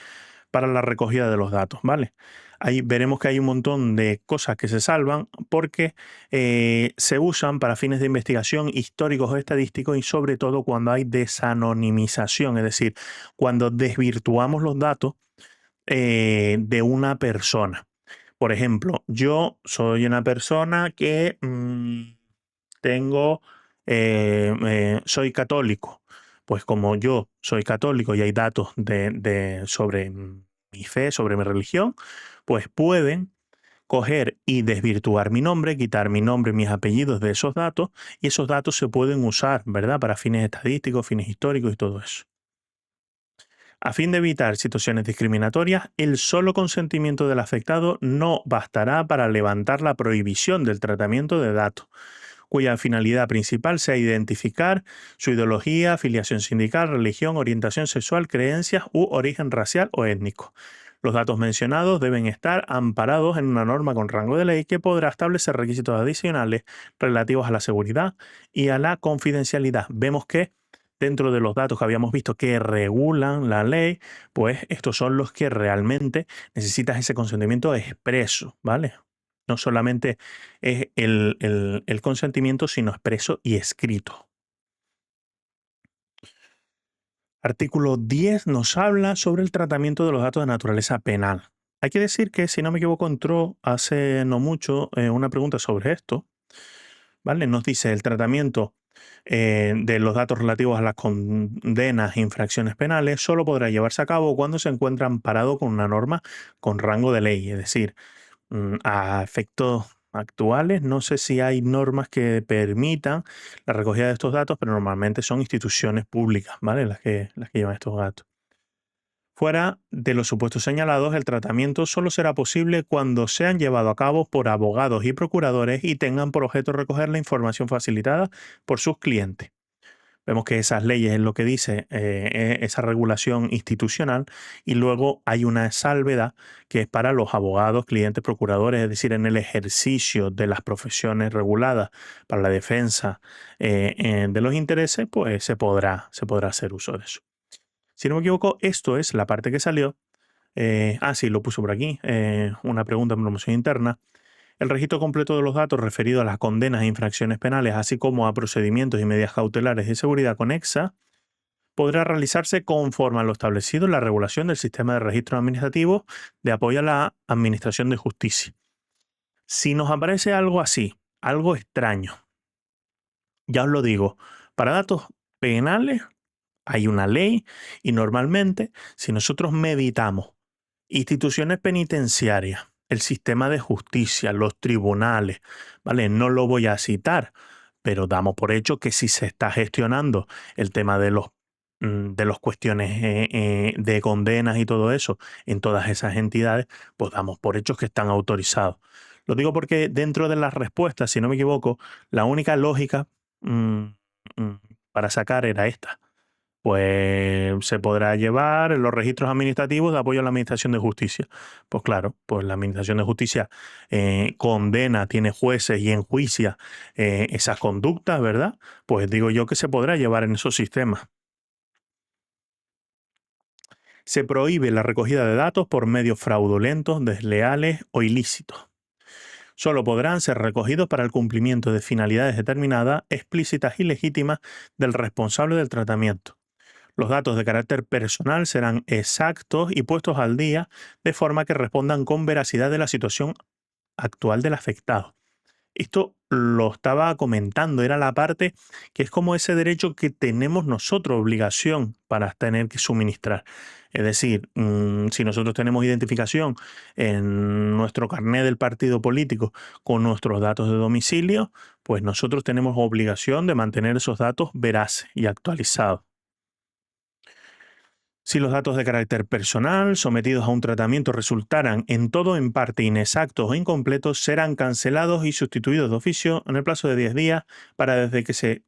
para la recogida de los datos, ¿vale? Ahí veremos que hay un montón de cosas que se salvan porque se usan para fines de investigación históricos o estadísticos y sobre todo cuando hay desanonimización, es decir, cuando desvirtuamos los datos de una persona. Por ejemplo, yo soy una persona que soy católico. Pues como yo soy católico y hay datos sobre mi fe, sobre mi religión, pues pueden coger y desvirtuar mi nombre, quitar mi nombre y mis apellidos de esos datos, y esos datos se pueden usar, ¿verdad? Para fines estadísticos, fines históricos y todo eso. A fin de evitar situaciones discriminatorias, el solo consentimiento del afectado no bastará para levantar la prohibición del tratamiento de datos, cuya finalidad principal sea identificar su ideología, afiliación sindical, religión, orientación sexual, creencias u origen racial o étnico. Los datos mencionados deben estar amparados en una norma con rango de ley que podrá establecer requisitos adicionales relativos a la seguridad y a la confidencialidad. Vemos que dentro de los datos que habíamos visto que regulan la ley, pues estos son los que realmente necesitas ese consentimiento expreso, ¿vale? No solamente es el consentimiento, sino expreso y escrito. Artículo 10 nos habla sobre el tratamiento de los datos de naturaleza penal. Hay que decir que, si no me equivoco, entró hace no mucho una pregunta sobre esto, ¿vale? Nos dice el tratamiento de los datos relativos a las condenas e infracciones penales solo podrá llevarse a cabo cuando se encuentra amparado con una norma con rango de ley, es decir, a efectos actuales, no sé si hay normas que permitan la recogida de estos datos, pero normalmente son instituciones públicas, ¿vale? Las que llevan estos datos. Fuera de los supuestos señalados, el tratamiento solo será posible cuando sean llevados a cabo por abogados y procuradores y tengan por objeto recoger la información facilitada por sus clientes. Vemos que esas leyes es lo que dice esa regulación institucional, y luego hay una salvedad que es para los abogados, clientes, procuradores, es decir, en el ejercicio de las profesiones reguladas para la defensa de los intereses, pues se podrá hacer uso de eso. Si no me equivoco, esto es la parte que salió. Sí, lo puso por aquí, una pregunta en promoción interna. El registro completo de los datos referidos a las condenas e infracciones penales, así como a procedimientos y medidas cautelares de seguridad conexa, podrá realizarse conforme a lo establecido en la regulación del sistema de registros administrativos de apoyo a la Administración de Justicia. Si nos aparece algo así, algo extraño, ya os lo digo, para datos penales hay una ley, y normalmente, si nosotros meditamos instituciones penitenciarias, el sistema de justicia, los tribunales, ¿vale? No lo voy a citar, pero damos por hecho que si se está gestionando el tema de los cuestiones de condenas y todo eso en todas esas entidades, pues damos por hecho que están autorizados. Lo digo porque dentro de las respuestas, si no me equivoco, la única lógica mm, mm, para sacar era esta. Pues se podrá llevar en los registros administrativos de apoyo a la Administración de Justicia. Pues claro, pues la Administración de Justicia condena, tiene jueces y enjuicia esas conductas, ¿verdad? Pues digo yo que se podrá llevar en esos sistemas. Se prohíbe la recogida de datos por medios fraudulentos, desleales o ilícitos. Solo podrán ser recogidos para el cumplimiento de finalidades determinadas, explícitas y legítimas del responsable del tratamiento. Los datos de carácter personal serán exactos y puestos al día de forma que respondan con veracidad de la situación actual del afectado. Esto lo estaba comentando, era la parte que es como ese derecho que tenemos nosotros, obligación para tener que suministrar. Es decir, si nosotros tenemos identificación en nuestro carnet del partido político con nuestros datos de domicilio, pues nosotros tenemos obligación de mantener esos datos veraces y actualizados. Si los datos de carácter personal sometidos a un tratamiento resultaran en todo o en parte inexactos o incompletos, serán cancelados y sustituidos de oficio en el plazo de 10 días para desde que se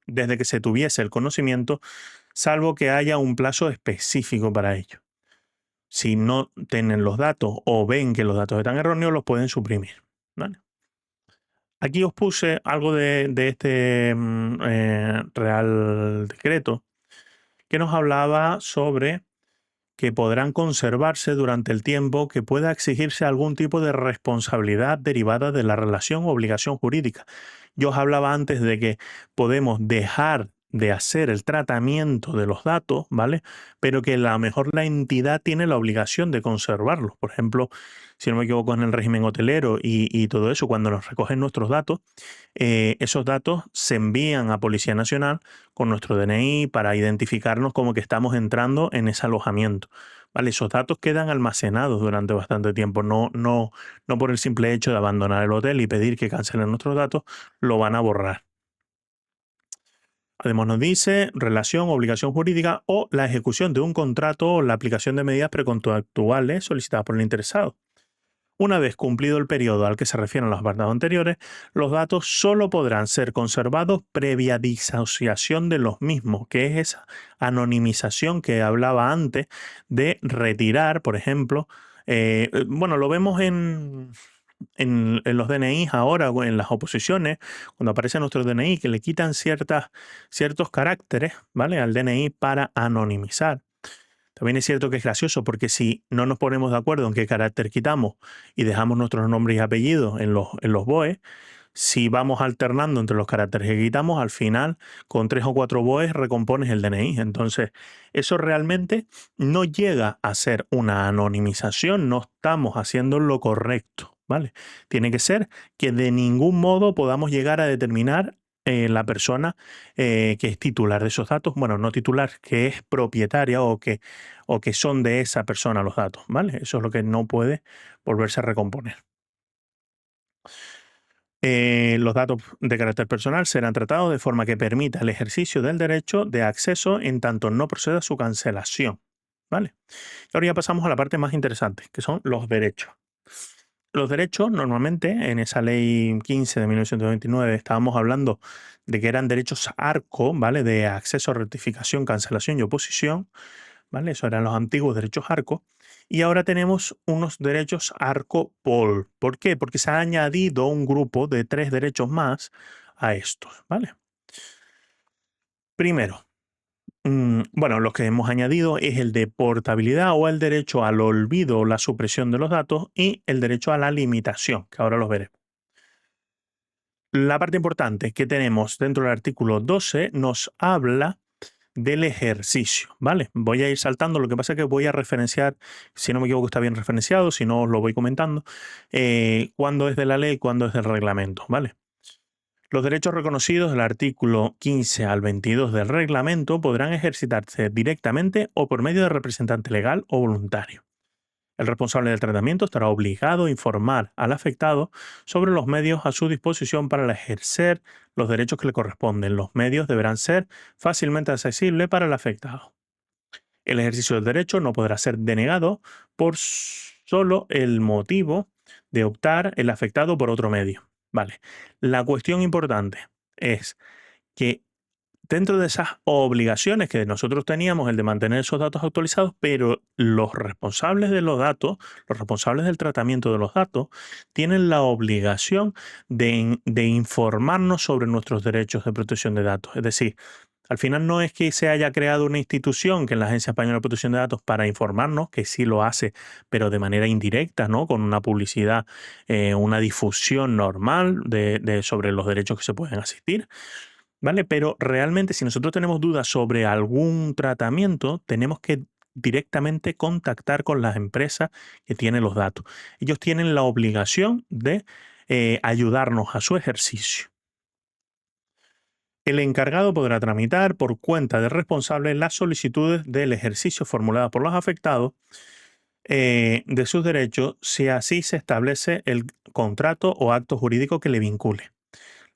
desde que se tuviese el conocimiento, salvo que haya un plazo específico para ello. Si no tienen los datos o ven que los datos están erróneos, los pueden suprimir, ¿vale? Aquí os puse algo de este Real Decreto que nos hablaba sobre que podrán conservarse durante el tiempo que pueda exigirse algún tipo de responsabilidad derivada de la relación o obligación jurídica. Yo os hablaba antes de que podemos dejar de hacer el tratamiento de los datos, ¿vale? Pero que a lo mejor la entidad tiene la obligación de conservarlos. Por ejemplo, si no me equivoco, en el régimen hotelero y todo eso, cuando nos recogen nuestros datos, esos datos se envían a Policía Nacional con nuestro DNI para identificarnos como que estamos entrando en ese alojamiento. ¿Vale? Esos datos quedan almacenados durante bastante tiempo, no por el simple hecho de abandonar el hotel y pedir que cancelen nuestros datos, lo van a borrar. Además nos dice relación, obligación jurídica o la ejecución de un contrato o la aplicación de medidas precontractuales solicitadas por el interesado. Una vez cumplido el periodo al que se refieren los apartados anteriores, los datos solo podrán ser conservados previa disociación de los mismos, que es esa anonimización que hablaba antes de retirar, por ejemplo. Bueno, lo vemos en los DNIs ahora o en las oposiciones, cuando aparece nuestro DNI, que le quitan ciertos caracteres, ¿vale?, al DNI para anonimizar. También es cierto que es gracioso porque si no nos ponemos de acuerdo en qué carácter quitamos y dejamos nuestros nombres y apellidos en los BOE, si vamos alternando entre los caracteres que quitamos, al final con 3 o 4 BOEs recompones el DNI. Entonces, eso realmente no llega a ser una anonimización, no estamos haciendo lo correcto, ¿vale? Tiene que ser que de ningún modo podamos llegar a determinar la persona que es titular de esos datos, bueno, no titular, que es propietaria o que son de esa persona los datos, ¿vale? Eso es lo que no puede volverse a recomponer. Los datos de carácter personal serán tratados de forma que permita el ejercicio del derecho de acceso en tanto no proceda su cancelación, ¿vale? Y ahora ya pasamos a la parte más interesante, que son los derechos. Los derechos, normalmente, en esa ley 15 de 1929, estábamos hablando de que eran derechos ARCO, ¿vale? De acceso, rectificación, cancelación y oposición, ¿vale? Eso eran los antiguos derechos ARCO. Y ahora tenemos unos derechos ARCO-POL. ¿Por qué? Porque se ha añadido un grupo de 3 derechos más a estos, ¿vale? Primero, bueno, lo que hemos añadido es el de portabilidad o el derecho al olvido o la supresión de los datos y el derecho a la limitación, que ahora los veremos. La parte importante que tenemos dentro del artículo 12 nos habla del ejercicio, ¿vale? Voy a ir saltando, lo que pasa es que voy a referenciar, si no me equivoco está bien referenciado, si no os lo voy comentando, cuándo es de la ley y cuándo es del reglamento, ¿vale? Los derechos reconocidos del artículo 15 al 22 del reglamento podrán ejercitarse directamente o por medio de representante legal o voluntario. El responsable del tratamiento estará obligado a informar al afectado sobre los medios a su disposición para ejercer los derechos que le corresponden. Los medios deberán ser fácilmente accesibles para el afectado. El ejercicio del derecho no podrá ser denegado por solo el motivo de optar el afectado por otro medio. Vale. La cuestión importante es que dentro de esas obligaciones que nosotros teníamos, el de mantener esos datos actualizados, pero los responsables de los datos, los responsables del tratamiento de los datos, tienen la obligación de informarnos sobre nuestros derechos de protección de datos. Es decir, al final no es que se haya creado una institución, que es la Agencia Española de Protección de Datos, para informarnos, que sí lo hace, pero de manera indirecta, ¿no? Con una publicidad, una difusión normal sobre los derechos que se pueden asistir, ¿vale? Pero realmente si nosotros tenemos dudas sobre algún tratamiento, tenemos que directamente contactar con las empresas que tienen los datos. Ellos tienen la obligación de ayudarnos a su ejercicio. El encargado podrá tramitar por cuenta del responsable las solicitudes del ejercicio formuladas por los afectados de sus derechos si así se establece el contrato o acto jurídico que le vincule.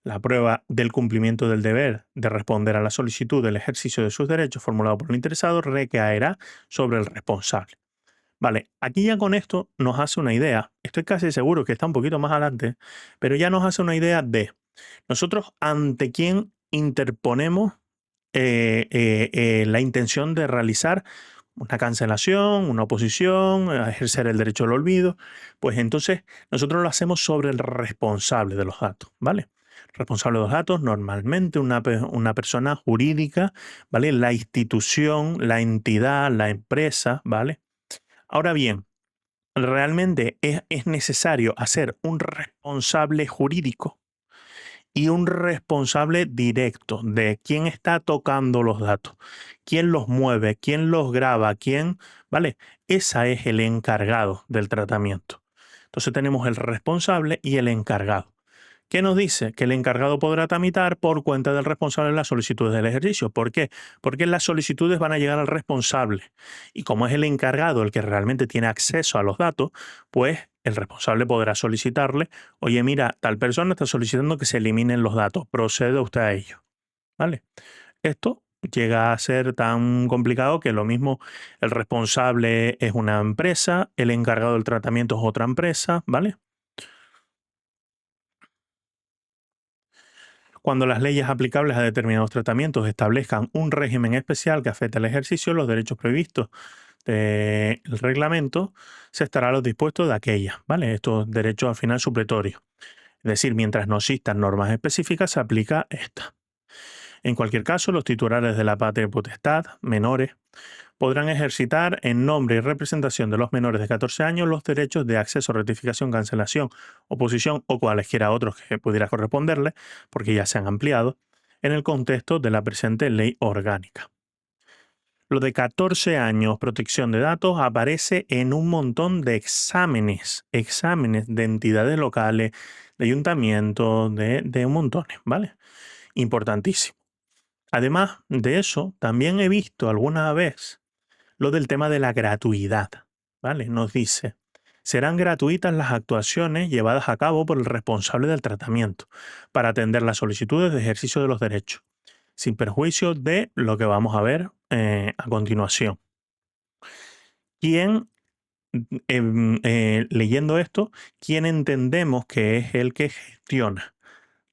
La prueba del cumplimiento del deber de responder a la solicitud del ejercicio de sus derechos formulado por el interesado recaerá sobre el responsable. Vale, aquí ya con esto nos hace una idea, estoy casi seguro que está un poquito más adelante, pero ya nos hace una idea de nosotros ante quién interponemos la intención de realizar una cancelación, una oposición, a ejercer el derecho al olvido, pues entonces nosotros lo hacemos sobre el responsable de los datos, ¿vale? Responsable de los datos, normalmente una persona jurídica, ¿vale? La institución, la entidad, la empresa, ¿vale? Ahora bien, realmente es necesario hacer un responsable jurídico y un responsable directo de quién está tocando los datos, quién los mueve, quién los graba, ¿vale? Ese es el encargado del tratamiento. Entonces tenemos el responsable y el encargado. ¿Qué nos dice? Que el encargado podrá tramitar por cuenta del responsable las solicitudes del ejercicio. ¿Por qué? Porque las solicitudes van a llegar al responsable. Y como es el encargado el que realmente tiene acceso a los datos, pues el responsable podrá solicitarle, oye, mira, tal persona está solicitando que se eliminen los datos, procede usted a ello. ¿Vale? Esto llega a ser tan complicado que lo mismo el responsable es una empresa, el encargado del tratamiento es otra empresa, ¿vale? Cuando las leyes aplicables a determinados tratamientos establezcan un régimen especial que afecte al ejercicio, los derechos previstos del reglamento se estará a los dispuestos de aquella, ¿vale? Estos derechos al final supletorios. Es decir, mientras no existan normas específicas, se aplica esta. En cualquier caso, los titulares de la patria potestad, menores, podrán ejercitar en nombre y representación de los menores de 14 años los derechos de acceso, rectificación, cancelación, oposición o cualesquiera otros que pudiera corresponderle, porque ya se han ampliado, en el contexto de la presente ley orgánica. Lo de 14 años protección de datos aparece en un montón de exámenes de entidades locales, de ayuntamientos, de un montón, ¿vale? Importantísimo. Además de eso, también he visto alguna vez lo del tema de la gratuidad, ¿vale? Nos dice, serán gratuitas las actuaciones llevadas a cabo por el responsable del tratamiento para atender las solicitudes de ejercicio de los derechos, sin perjuicio de lo que vamos a ver a continuación. ¿Quién, leyendo esto, quién entendemos que es el que gestiona?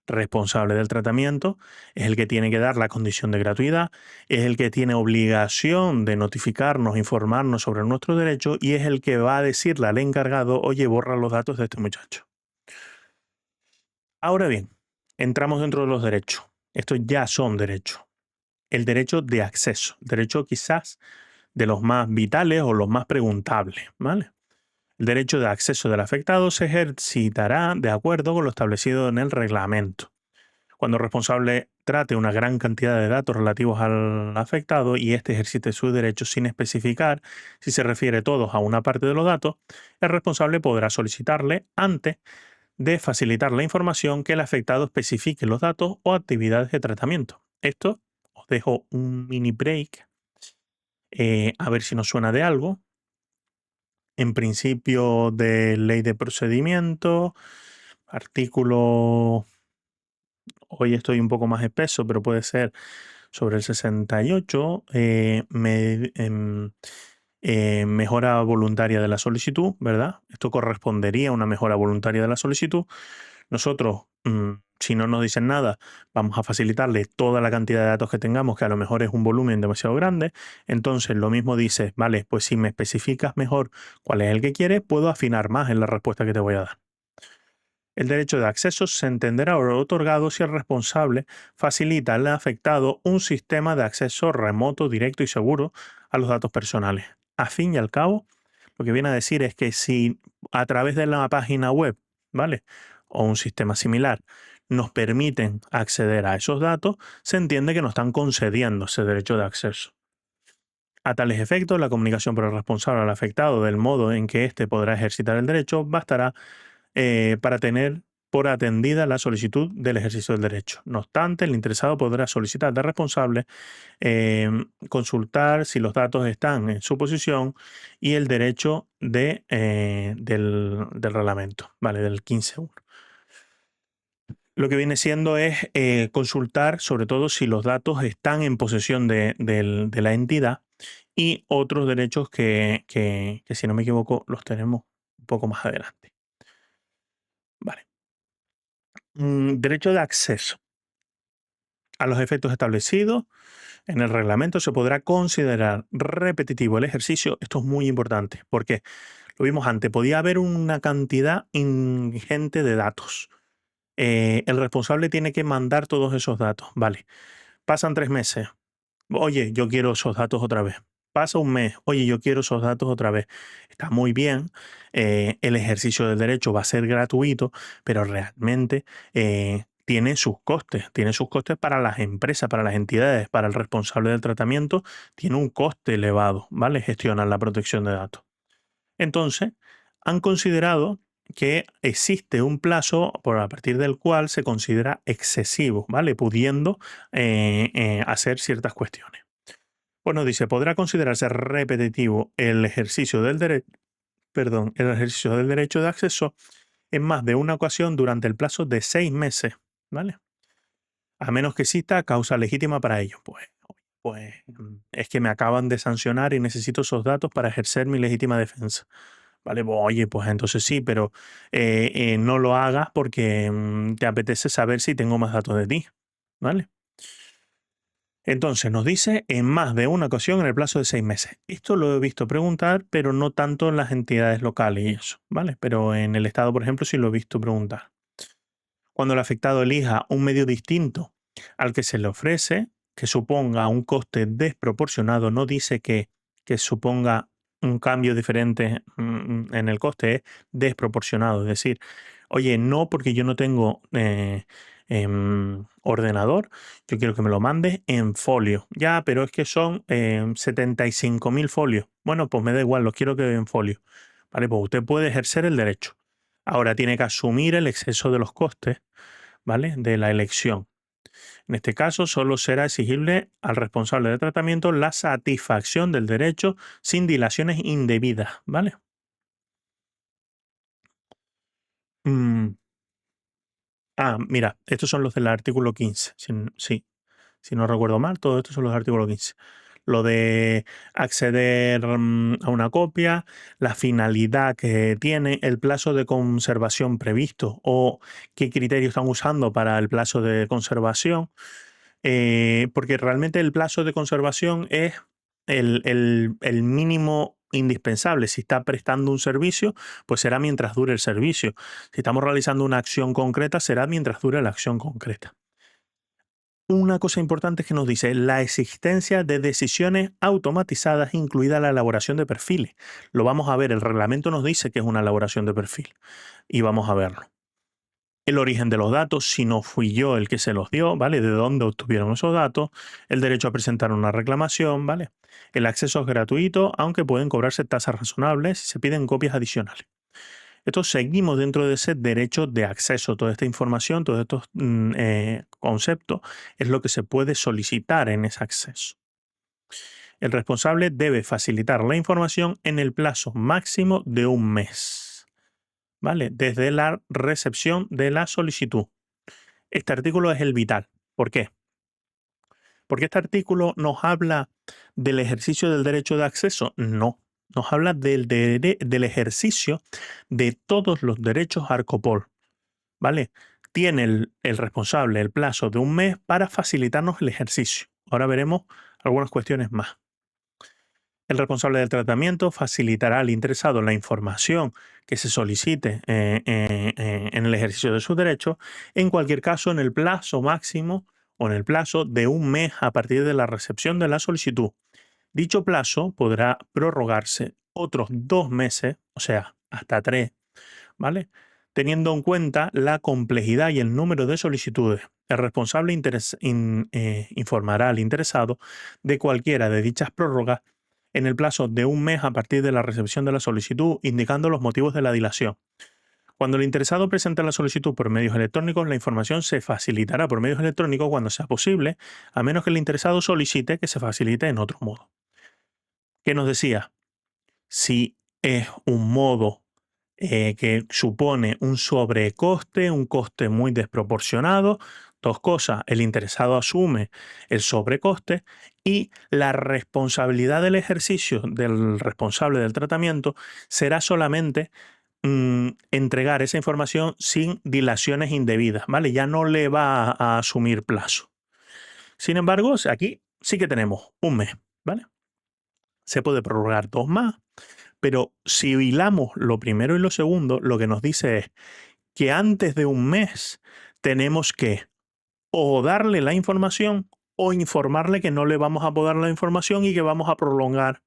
Responsable del tratamiento, es el que tiene que dar la condición de gratuidad, es el que tiene obligación de notificarnos, informarnos sobre nuestros derechos y es el que va a decirle al encargado, oye, borra los datos de este muchacho. Ahora bien, entramos dentro de los derechos. Estos ya son derechos. El derecho de acceso, derecho quizás de los más vitales o los más preguntables, ¿vale? El derecho de acceso del afectado se ejercitará de acuerdo con lo establecido en el reglamento. Cuando el responsable trate una gran cantidad de datos relativos al afectado y éste ejercite sus derechos sin especificar si se refiere todos a una parte de los datos, el responsable podrá solicitarle antes de facilitar la información que el afectado especifique los datos o actividades de tratamiento. Esto os dejo un mini break, a ver si nos suena de algo. En principio de ley de procedimiento, artículo, hoy estoy un poco más espeso, pero puede ser sobre el 68, mejora voluntaria de la solicitud, ¿verdad? Esto correspondería a una mejora voluntaria de la solicitud. Nosotros, si no nos dicen nada, vamos a facilitarle toda la cantidad de datos que tengamos, que a lo mejor es un volumen demasiado grande. Entonces, lo mismo dice, vale, pues si me especificas mejor cuál es el que quieres, puedo afinar más en la respuesta que te voy a dar. El derecho de acceso se entenderá otorgado si el responsable facilita al afectado un sistema de acceso remoto, directo y seguro a los datos personales. A fin y al cabo, lo que viene a decir es que si a través de la página web, ¿vale? O un sistema similar, nos permiten acceder a esos datos, se entiende que nos están concediendo ese derecho de acceso. A tales efectos, la comunicación por el responsable al afectado del modo en que éste podrá ejercitar el derecho bastará para tener por atendida la solicitud del ejercicio del derecho. No obstante, el interesado podrá solicitar del responsable consultar si los datos están en su posición y el derecho del reglamento, ¿vale? Del 15.1. Lo que viene siendo es consultar sobre todo si los datos están en posesión de la entidad y otros derechos que, si no me equivoco, los tenemos un poco más adelante. Vale. Derecho de acceso. A los efectos establecidos en el reglamento se podrá considerar repetitivo el ejercicio. Esto es muy importante porque lo vimos antes, podía haber una cantidad ingente de datos. El responsable tiene que mandar todos esos datos. Vale, pasan 3 meses. Oye, yo quiero esos datos otra vez. Pasa un mes. Oye, yo quiero esos datos otra vez. Está muy bien. El ejercicio del derecho va a ser gratuito, pero realmente tiene sus costes. Tiene sus costes para las empresas, para las entidades, para el responsable del tratamiento. Tiene un coste elevado, ¿vale? Gestionar la protección de datos. Entonces, han considerado que existe un plazo a partir del cual se considera excesivo, ¿vale? Pudiendo hacer ciertas cuestiones. Bueno, dice, podrá considerarse repetitivo el ejercicio del el ejercicio del derecho de acceso en más de una ocasión durante el plazo de 6 meses, ¿vale? a menos que exista causa legítima para ello. Es que me acaban de sancionar y necesito esos datos para ejercer mi legítima defensa. Vale, pues, oye, pues entonces sí, pero no lo hagas porque te apetece saber si tengo más datos de ti. ¿Vale? Entonces nos dice en más de una ocasión en el plazo de 6 meses. Esto lo he visto preguntar, pero no tanto en las entidades locales y eso, ¿vale? Pero en el Estado, por ejemplo, sí lo he visto preguntar. Cuando el afectado elija un medio distinto al que se le ofrece, que suponga un coste desproporcionado, no dice que suponga un cambio diferente en el coste, es desproporcionado. Es decir, oye, no porque yo no tengo ordenador, yo quiero que me lo mandes en folio. Ya, pero es que son 75.000 folios. Bueno, pues me da igual, los quiero que en folio. Vale, pues usted puede ejercer el derecho. Ahora tiene que asumir el exceso de los costes, ¿vale? De la elección. En este caso, solo será exigible al responsable de tratamiento la satisfacción del derecho sin dilaciones indebidas, ¿vale? Mm, mira, estos son los del artículo 15. Sí, si no recuerdo mal, todos estos son los artículos 15. Lo de acceder a una copia, la finalidad que tiene, el plazo de conservación previsto o qué criterios están usando para el plazo de conservación, porque realmente el plazo de conservación es el mínimo indispensable. Si está prestando un servicio, pues será mientras dure el servicio. Si estamos realizando una acción concreta, será mientras dure la acción concreta. Una cosa importante es que nos dice la existencia de decisiones automatizadas, incluida la elaboración de perfiles. Lo vamos a ver, el reglamento nos dice que es una elaboración de perfil y vamos a verlo. El origen de los datos, si no fui yo el que se los dio, ¿vale? De dónde obtuvieron esos datos, el derecho a presentar una reclamación, ¿vale? El acceso es gratuito, aunque pueden cobrarse tasas razonables si se piden copias adicionales. Esto seguimos dentro de ese derecho de acceso. Toda esta información, todos estos conceptos, es lo que se puede solicitar en ese acceso. El responsable debe facilitar la información en el plazo máximo de un mes, ¿vale? Desde la recepción de la solicitud. Este artículo es el vital. ¿Por qué? Porque este artículo nos habla del ejercicio del derecho de acceso. No, nos habla del ejercicio de todos los derechos Arcopol. ¿Vale? Tiene el responsable el plazo de un mes para facilitarnos el ejercicio. Ahora veremos algunas cuestiones más. El responsable del tratamiento facilitará al interesado la información que se solicite en el ejercicio de sus derechos, en cualquier caso en el plazo máximo o en el plazo de un mes a partir de la recepción de la solicitud. Dicho plazo podrá prorrogarse otros 2 meses, o sea, hasta 3, ¿vale? Teniendo en cuenta la complejidad y el número de solicitudes. El responsable informará al interesado de cualquiera de dichas prórrogas en el plazo de un mes a partir de la recepción de la solicitud, indicando los motivos de la dilación. Cuando el interesado presente la solicitud por medios electrónicos, la información se facilitará por medios electrónicos cuando sea posible, a menos que el interesado solicite que se facilite en otro modo. ¿Qué nos decía? Si es un modo que supone un sobrecoste, un coste muy desproporcionado. Dos cosas, el interesado asume el sobrecoste y la responsabilidad del ejercicio del responsable del tratamiento será solamente entregar esa información sin dilaciones indebidas, ¿vale? Ya no le va a asumir plazo. Sin embargo, aquí sí que tenemos un mes, ¿vale? Se puede prorrogar 2 más, pero si hilamos lo primero y lo segundo, lo que nos dice es que antes de un mes tenemos que o darle la información o informarle que no le vamos a poder dar la información y que vamos a prolongar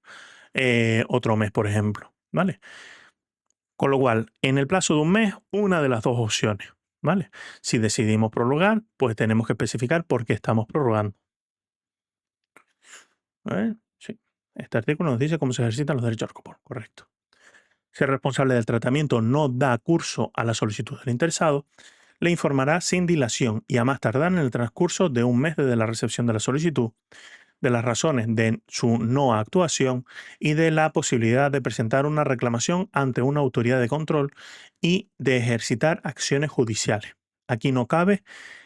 otro mes, por ejemplo, ¿vale? Con lo cual, en el plazo de un mes, una de las dos opciones, ¿vale? Si decidimos prolongar, pues tenemos que especificar por qué estamos prorrogando. Sí. Este artículo nos dice cómo se ejercitan los derechos Arcopol, correcto. Si el responsable del tratamiento no da curso a la solicitud del interesado, le informará sin dilación y a más tardar en el transcurso de un mes desde la recepción de la solicitud, de las razones de su no actuación y de la posibilidad de presentar una reclamación ante una autoridad de control y de ejercitar acciones judiciales. Aquí no cabe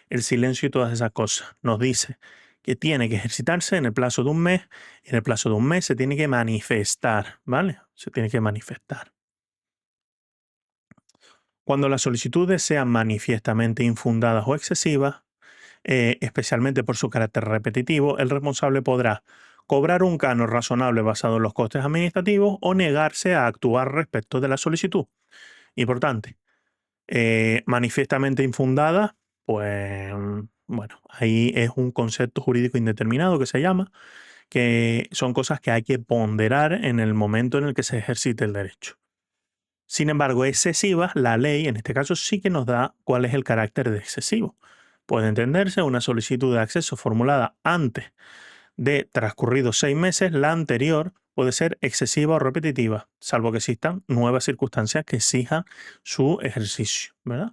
el silencio y todas esas cosas. Nos dice que tiene que ejercitarse en el plazo de un mes, y en el plazo de un mes se tiene que manifestar, ¿vale? Se tiene que manifestar. Cuando las solicitudes sean manifiestamente infundadas o excesivas, especialmente por su carácter repetitivo, el responsable podrá cobrar un canon razonable basado en los costes administrativos o negarse a actuar respecto de la solicitud. Importante. Manifiestamente infundada, pues bueno, ahí es un concepto jurídico indeterminado que se llama, que son cosas que hay que ponderar en el momento en el que se ejercite el derecho. Sin embargo, excesivas, la ley en este caso sí que nos da cuál es el carácter de excesivo. Puede entenderse una solicitud de acceso formulada antes de transcurridos 6 meses, la anterior puede ser excesiva o repetitiva, salvo que existan nuevas circunstancias que exijan su ejercicio, ¿verdad?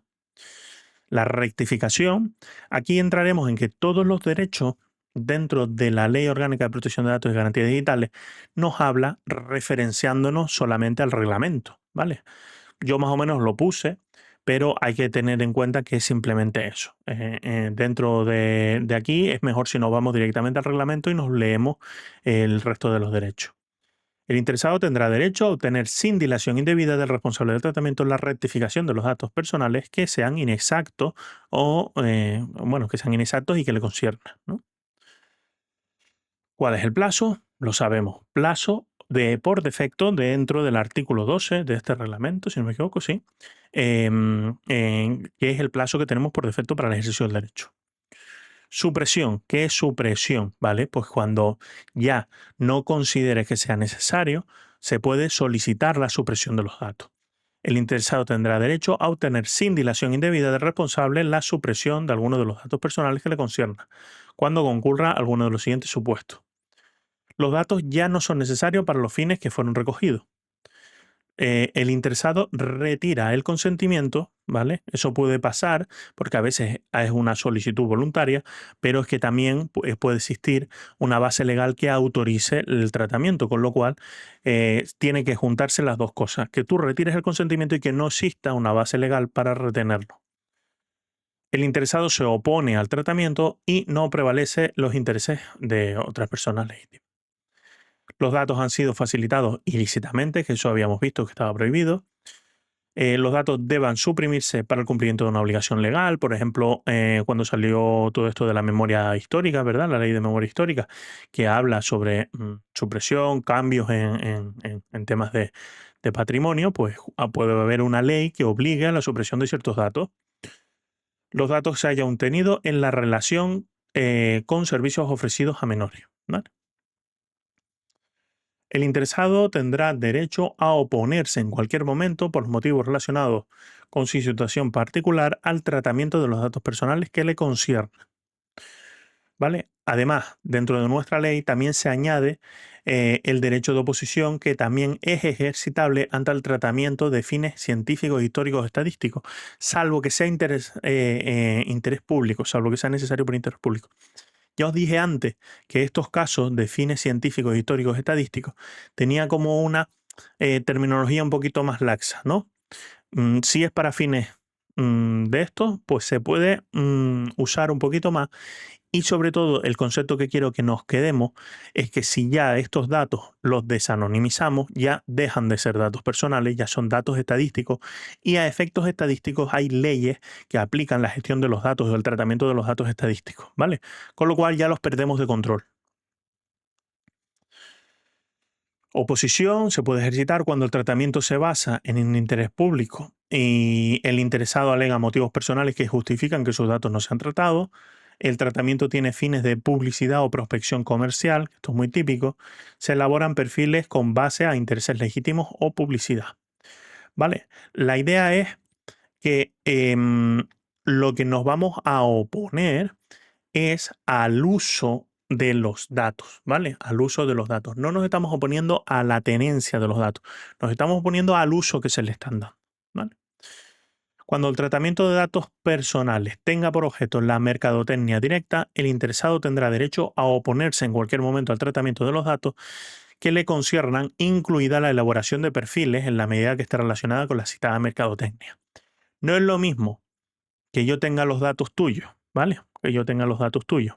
La rectificación, aquí entraremos en que todos los derechos dentro de la Ley Orgánica de Protección de Datos y Garantías Digitales nos habla referenciándonos solamente al reglamento, ¿vale? Yo más o menos lo puse, pero hay que tener en cuenta que es simplemente eso. Dentro de aquí es mejor si nos vamos directamente al reglamento y nos leemos el resto de los derechos. El interesado tendrá derecho a obtener sin dilación indebida del responsable del tratamiento la rectificación de los datos personales que sean inexactos o, bueno, que sean inexactos y que le conciernan, ¿no? ¿Cuál es el plazo? Lo sabemos. Plazo por defecto dentro del artículo 12 de este reglamento, si no me equivoco, sí, que es el plazo que tenemos por defecto para el ejercicio del derecho. Supresión. ¿Qué es supresión? ¿Vale? Pues cuando ya no consideres que sea necesario, se puede solicitar la supresión de los datos. El interesado tendrá derecho a obtener sin dilación indebida del responsable la supresión de alguno de los datos personales que le concierna, cuando concurra alguno de los siguientes supuestos. Los datos ya no son necesarios para los fines que fueron recogidos. El interesado retira el consentimiento, ¿vale? Eso puede pasar porque a veces es una solicitud voluntaria, pero es que también puede existir una base legal que autorice el tratamiento, con lo cual tiene que juntarse las dos cosas, que tú retires el consentimiento y que no exista una base legal para retenerlo. El interesado se opone al tratamiento y no prevalece los intereses de otras personas legítimas. Los datos han sido facilitados ilícitamente, que eso habíamos visto que estaba prohibido. Los datos deban suprimirse para el cumplimiento de una obligación legal. Por ejemplo, cuando salió todo esto de la memoria histórica, ¿verdad? La ley de memoria histórica, que habla sobre supresión, cambios en temas de patrimonio, pues puede haber una ley que obligue a la supresión de ciertos datos. Los datos se hayan obtenido en la relación con servicios ofrecidos a menores, ¿vale? El interesado tendrá derecho a oponerse en cualquier momento por motivos relacionados con su situación particular al tratamiento de los datos personales que le conciernen, ¿vale? Además, dentro de nuestra ley también se añade el derecho de oposición, que también es ejercitable ante el tratamiento de fines científicos, históricos, estadísticos, salvo que sea interés público, salvo que sea necesario por interés público. Ya os dije antes que estos casos de fines científicos, históricos, estadísticos tenía como una terminología un poquito más laxa, ¿no? Si es para fines de estos, pues se puede usar un poquito más, y sobre todo el concepto que quiero que nos quedemos es que si ya estos datos los desanonimizamos, ya dejan de ser datos personales, ya son datos estadísticos, y a efectos estadísticos hay leyes que aplican la gestión de los datos o el tratamiento de los datos estadísticos, ¿vale? Con lo cual ya los perdemos de control. Oposición se puede ejercitar cuando el tratamiento se basa en un interés público y el interesado alega motivos personales que justifican que sus datos no sean tratados. El tratamiento tiene fines de publicidad o prospección comercial, esto es muy típico. Se elaboran perfiles con base a intereses legítimos o publicidad. ¿Vale? La idea es que lo que nos vamos a oponer es al uso de los datos, ¿vale? Al uso de los datos. No nos estamos oponiendo a la tenencia de los datos, nos estamos oponiendo al uso que se le están dando, ¿vale? Cuando el tratamiento de datos personales tenga por objeto la mercadotecnia directa, el interesado tendrá derecho a oponerse en cualquier momento al tratamiento de los datos que le conciernan, incluida la elaboración de perfiles en la medida que esté relacionada con la citada mercadotecnia. No es lo mismo que yo tenga los datos tuyos ¿vale? Que yo tenga los datos tuyos.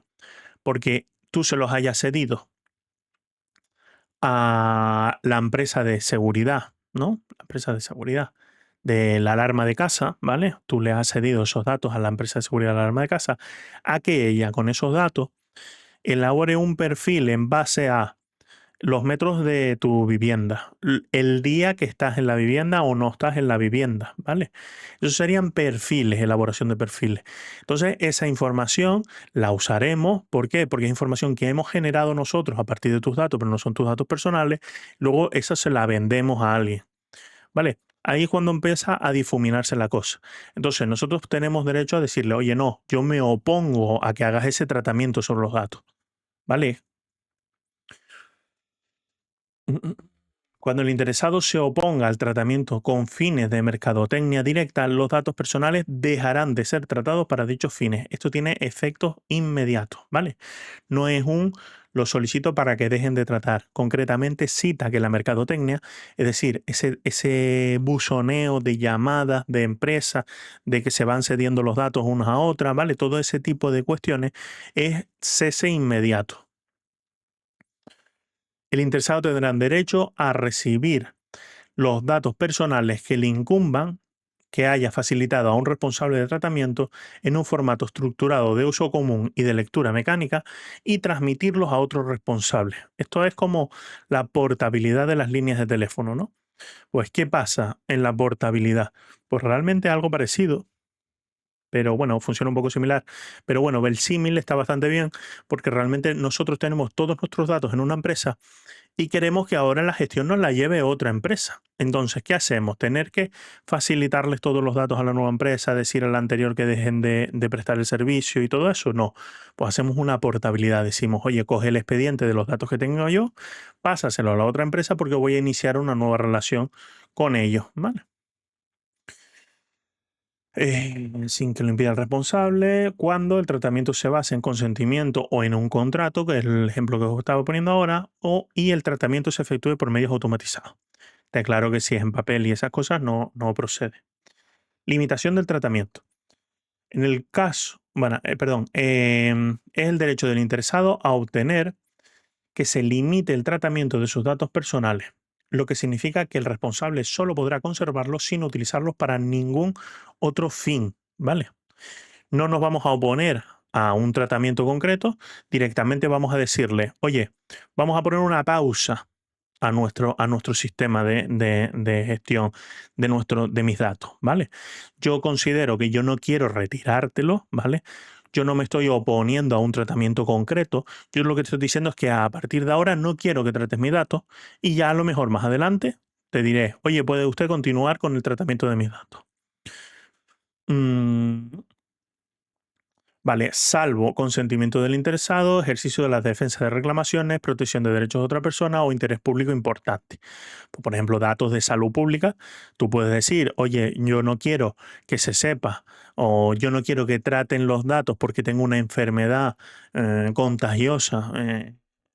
Porque tú se los hayas cedido a la empresa de seguridad, ¿no? La empresa de seguridad de la alarma de casa, ¿vale? Tú le has cedido esos datos a la empresa de seguridad de la alarma de casa, a que ella con esos datos elabore un perfil en base a los metros de tu vivienda, el día que estás en la vivienda o no estás en la vivienda, ¿vale? Esos serían perfiles, elaboración de perfiles. Entonces, esa información la usaremos. ¿Por qué? Porque es información que hemos generado nosotros a partir de tus datos, pero no son tus datos personales. Luego, esa se la vendemos a alguien, ¿vale? Ahí es cuando empieza a difuminarse la cosa. Entonces, nosotros tenemos derecho a decirle, oye, no, yo me opongo a que hagas ese tratamiento sobre los datos, ¿vale? Cuando el interesado se oponga al tratamiento con fines de mercadotecnia directa, los datos personales dejarán de ser tratados para dichos fines. Esto tiene efectos inmediatos, ¿vale? No es un lo solicito para que dejen de tratar. Concretamente cita que la mercadotecnia, es decir, ese buzoneo de llamadas de empresas, de que se van cediendo los datos unas a otras, ¿vale? Todo ese tipo de cuestiones es cese inmediato. El interesado tendrá derecho a recibir los datos personales que le incumban que haya facilitado a un responsable de tratamiento en un formato estructurado de uso común y de lectura mecánica y transmitirlos a otros responsables. Esto es como la portabilidad de las líneas de teléfono, ¿no? Pues, ¿qué pasa en la portabilidad? Pues realmente algo parecido, pero bueno, funciona un poco similar. Pero bueno, el símil está bastante bien porque realmente nosotros tenemos todos nuestros datos en una empresa y queremos que ahora la gestión nos la lleve otra empresa. Entonces, ¿qué hacemos? ¿Tener que facilitarles todos los datos a la nueva empresa, decir a la anterior que dejen de prestar el servicio y todo eso? No. Pues hacemos una portabilidad. Decimos, oye, coge el expediente de los datos que tengo yo, pásaselo a la otra empresa porque voy a iniciar una nueva relación con ellos. ¿Vale? Sin que lo impida el responsable, cuando el tratamiento se base en consentimiento o en un contrato, que es el ejemplo que os estaba poniendo ahora, y el tratamiento se efectúe por medios automatizados. Está claro que si es en papel y esas cosas no procede. Limitación del tratamiento. En el caso, bueno, perdón, es el derecho del interesado a obtener que se limite el tratamiento de sus datos personales, lo que significa que el responsable solo podrá conservarlos sin utilizarlos para ningún otro fin, ¿vale? No nos vamos a oponer a un tratamiento concreto, directamente vamos a decirle, oye, vamos a poner una pausa a nuestro sistema de gestión de mis datos, ¿vale? Yo considero que yo no quiero retirártelo, ¿vale? Yo no me estoy oponiendo a un tratamiento concreto. Yo lo que te estoy diciendo es que a partir de ahora no quiero que trates mis datos y ya a lo mejor más adelante te diré, oye, ¿puede usted continuar con el tratamiento de mis datos? Mm, Vale, salvo consentimiento del interesado, ejercicio de la defensa de reclamaciones, protección de derechos de otra persona o interés público importante. Pues, por ejemplo, datos de salud pública, tú puedes decir, oye, yo no quiero que se sepa o yo no quiero que traten los datos porque tengo una enfermedad contagiosa,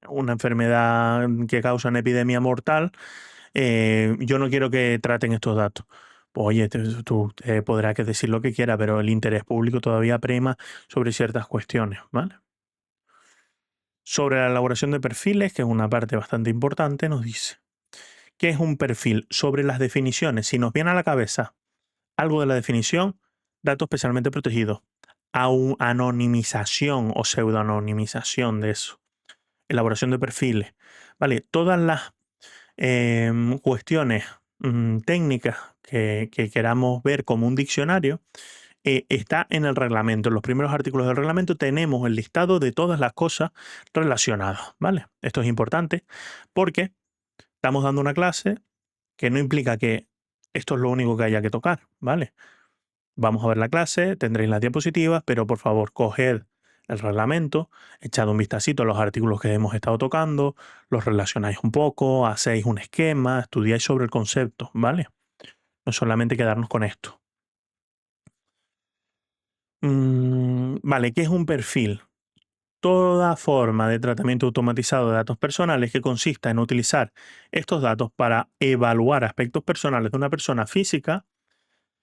una enfermedad que causa una epidemia mortal, yo no quiero que traten estos datos. Pues, oye, tú podrás que decir lo que quieras, pero el interés público todavía prima sobre ciertas cuestiones, ¿vale? Sobre la elaboración de perfiles, que es una parte bastante importante, nos dice, ¿qué es un perfil? Sobre las definiciones, si nos viene a la cabeza algo de la definición, datos especialmente protegidos, anonimización o pseudoanonimización de eso, elaboración de perfiles, ¿vale? Todas las cuestiones técnicas que queramos ver como un diccionario, está en el reglamento. En los primeros artículos del reglamento tenemos el listado de todas las cosas relacionadas, ¿vale? Esto es importante porque estamos dando una clase que no implica que esto es lo único que haya que tocar, ¿vale? Vamos a ver la clase, tendréis las diapositivas, pero por favor, coged el reglamento, echad un vistacito a los artículos que hemos estado tocando, los relacionáis un poco, hacéis un esquema, estudiáis sobre el concepto, ¿vale? No solamente quedarnos con esto. Vale, ¿qué es un perfil? Toda forma de tratamiento automatizado de datos personales que consista en utilizar estos datos para evaluar aspectos personales de una persona física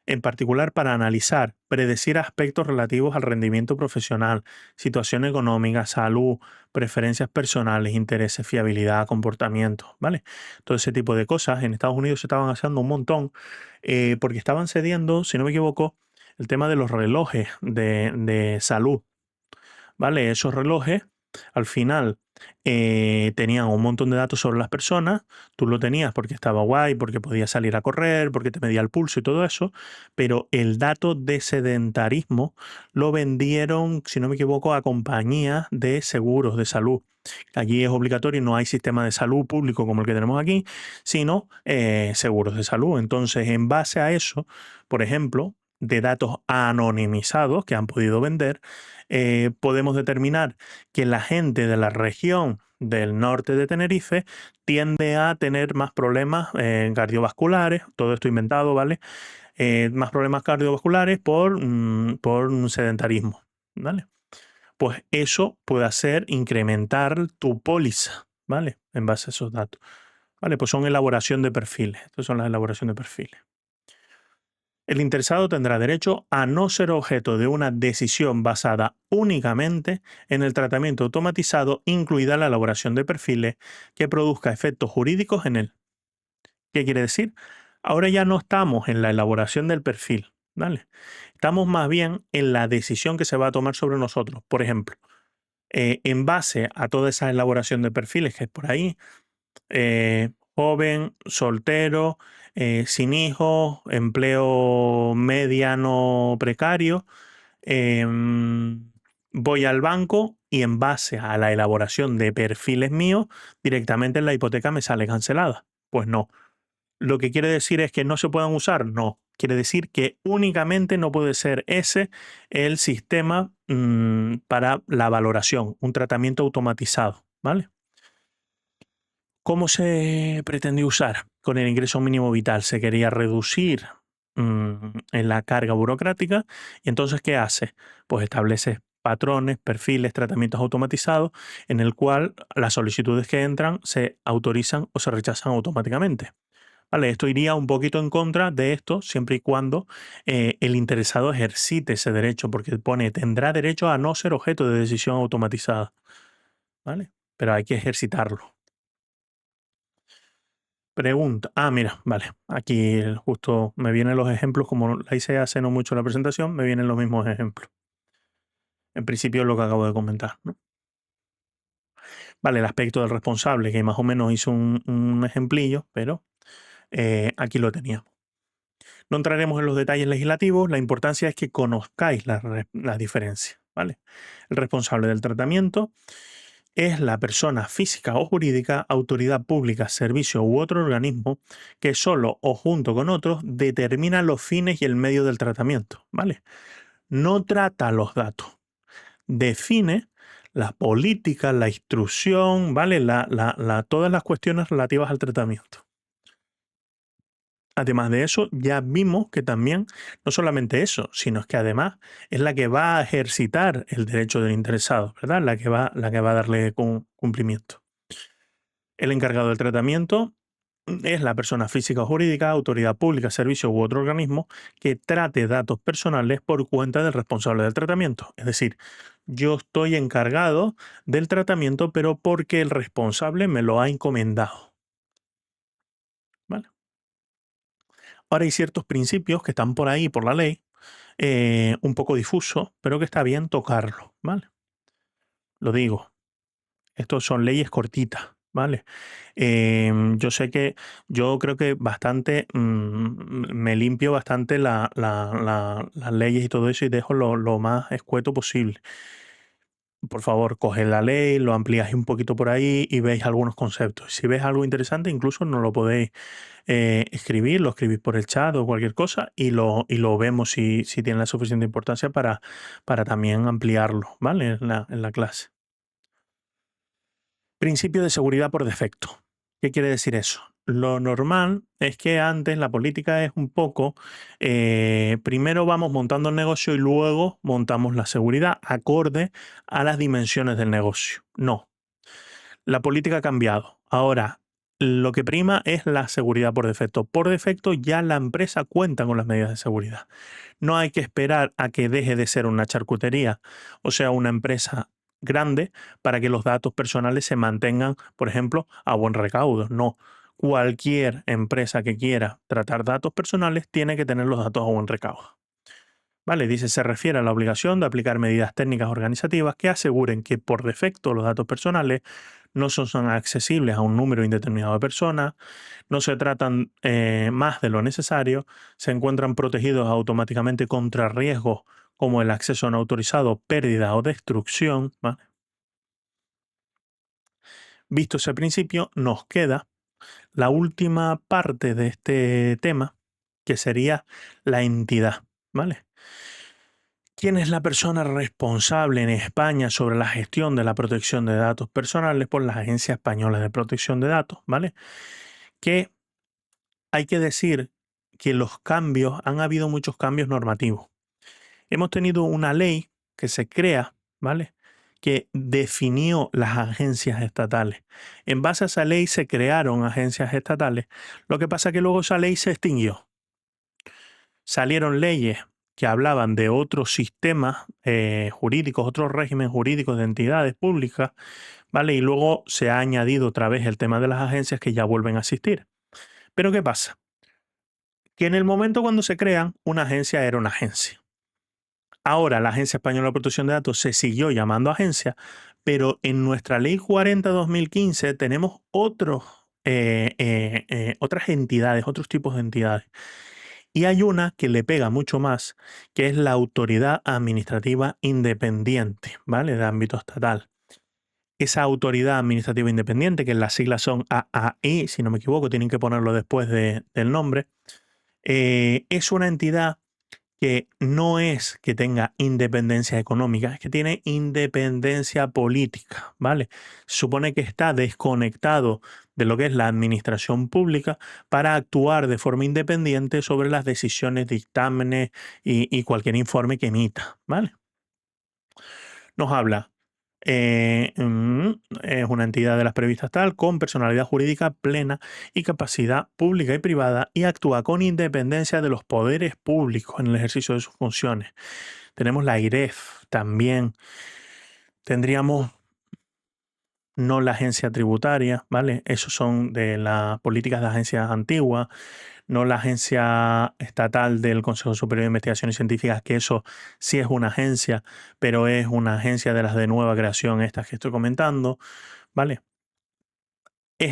en particular para analizar, predecir aspectos relativos al rendimiento profesional, situación económica, salud, preferencias personales, intereses, fiabilidad, comportamiento, ¿vale? Todo ese tipo de cosas. En Estados Unidos se estaban haciendo un montón porque estaban cediendo, si no me equivoco, el tema de los relojes de salud, ¿vale? Esos relojes al final tenían un montón de datos sobre las personas, tú lo tenías porque estaba guay, porque podías salir a correr, porque te medía el pulso y todo eso, pero el dato de sedentarismo lo vendieron, si no me equivoco, a compañías de seguros de salud. Allí es obligatorio, no hay sistema de salud público como el que tenemos aquí, sino seguros de salud. Entonces, en base a eso, por ejemplo, de datos anonimizados que han podido vender, podemos determinar que la gente de la región del norte de Tenerife tiende a tener más problemas cardiovasculares, todo esto inventado, ¿vale? Más problemas cardiovasculares por un sedentarismo, ¿vale? Pues eso puede hacer incrementar tu póliza, ¿vale? En base a esos datos. Vale, pues son elaboración de perfiles. Estas son las elaboraciones de perfiles. El interesado tendrá derecho a no ser objeto de una decisión basada únicamente en el tratamiento automatizado, incluida la elaboración de perfiles que produzca efectos jurídicos en él. ¿Qué quiere decir? Ahora ya no estamos en la elaboración del perfil, ¿vale? Estamos más bien en la decisión que se va a tomar sobre nosotros. Por ejemplo, en base a toda esa elaboración de perfiles que es por ahí, joven, soltero, sin hijos, empleo mediano precario, voy al banco y en base a la elaboración de perfiles míos, directamente la hipoteca me sale cancelada. Pues no. ¿Lo que quiere decir es que no se puedan usar? No. Quiere decir que únicamente no puede ser ese el sistema para la valoración, un tratamiento automatizado, ¿vale? ¿Cómo se pretendió usar? Con el ingreso mínimo vital se quería reducir en la carga burocrática y entonces ¿qué hace? Pues establece patrones, perfiles, tratamientos automatizados en el cual las solicitudes que entran se autorizan o se rechazan automáticamente. Vale, esto iría un poquito en contra de esto siempre y cuando el interesado ejercite ese derecho, porque pone tendrá derecho a no ser objeto de decisión automatizada, ¿vale? Pero hay que ejercitarlo. Pregunta. Ah, mira, vale. Aquí justo me vienen los ejemplos, como la hice hace no mucho la presentación, me vienen los mismos ejemplos. En principio lo que acabo de comentar, ¿no? Vale, el aspecto del responsable, que más o menos hizo un ejemplillo, pero aquí lo teníamos. No entraremos en los detalles legislativos, la importancia es que conozcáis la diferencia, ¿vale? El responsable del tratamiento es la persona física o jurídica, autoridad pública, servicio u otro organismo que solo o junto con otros determina los fines y el medio del tratamiento, ¿vale? No trata los datos, define la política, la instrucción, ¿vale? Todas las cuestiones relativas al tratamiento. Además de eso, ya vimos que también, no solamente eso, sino es que además es la que va a ejercitar el derecho del interesado, ¿verdad? La que va a darle cumplimiento. El encargado del tratamiento es la persona física o jurídica, autoridad pública, servicio u otro organismo que trate datos personales por cuenta del responsable del tratamiento. Es decir, yo estoy encargado del tratamiento, pero porque el responsable me lo ha encomendado. ¿Vale? Ahora hay ciertos principios que están por ahí, por la ley, un poco difusos, pero que está bien tocarlo, ¿vale? Lo digo, estos son leyes cortitas, ¿vale? Yo sé que yo creo que bastante, me limpio bastante las leyes y todo eso y dejo lo más escueto posible. Por favor, coged la ley, lo ampliáis un poquito por ahí y veis algunos conceptos. Si ves algo interesante, incluso nos lo podéis escribir, lo escribís por el chat o cualquier cosa y lo vemos si tiene la suficiente importancia para también ampliarlo, ¿vale? En la clase. Principio de seguridad por defecto. ¿Qué quiere decir eso? Lo normal es que antes la política es un poco, primero vamos montando el negocio y luego montamos la seguridad acorde a las dimensiones del negocio. No, la política ha cambiado. Ahora, lo que prima es la seguridad por defecto. Por defecto ya la empresa cuenta con las medidas de seguridad. No hay que esperar a que deje de ser una charcutería, o sea, una empresa grande, para que los datos personales se mantengan, por ejemplo, a buen recaudo. No. Cualquier empresa que quiera tratar datos personales tiene que tener los datos a buen recaudo. Vale, dice, se refiere a la obligación de aplicar medidas técnicas organizativas que aseguren que por defecto los datos personales no son accesibles a un número indeterminado de personas, no se tratan más de lo necesario, se encuentran protegidos automáticamente contra riesgos como el acceso no autorizado, pérdida o destrucción. ¿Vale? Visto ese principio, nos queda la última parte de este tema, que sería la entidad. ¿Vale? ¿Quién es la persona responsable en España sobre la gestión de la protección de datos personales por las agencias españolas de protección de datos? ¿Vale? Que hay que decir que los cambios, han habido muchos cambios normativos. Hemos tenido una ley que se crea, ¿vale? Que definió las agencias estatales. En base a esa ley se crearon agencias estatales. Lo que pasa es que luego esa ley se extinguió. Salieron leyes que hablaban de otros sistemas jurídicos, otros regímenes jurídicos de entidades públicas, ¿vale? Y luego se ha añadido otra vez el tema de las agencias que ya vuelven a existir. Pero ¿qué pasa? Que en el momento cuando se crean, una agencia era una agencia. Ahora la Agencia Española de Protección de Datos se siguió llamando agencia, pero en nuestra Ley 40/2015 tenemos otras entidades, otros tipos de entidades. Y hay una que le pega mucho más, que es la Autoridad Administrativa Independiente, ¿vale? De ámbito estatal. Esa Autoridad Administrativa Independiente, que las siglas son AAI, si no me equivoco, tienen que ponerlo después del nombre, es una entidad que no es que tenga independencia económica, es que tiene independencia política, ¿vale? Se supone que está desconectado de lo que es la administración pública para actuar de forma independiente sobre las decisiones, dictámenes y cualquier informe que emita, ¿vale? Nos habla es una entidad de las previstas tal, con personalidad jurídica plena y capacidad pública y privada, y actúa con independencia de los poderes públicos en el ejercicio de sus funciones. Tenemos la IREF también. Tendríamos no la agencia tributaria, ¿vale? Esos son de las políticas de agencias antiguas, no la agencia estatal del Consejo Superior de Investigaciones Científicas, que eso sí es una agencia, pero es una agencia de las de nueva creación, estas que estoy comentando, ¿vale?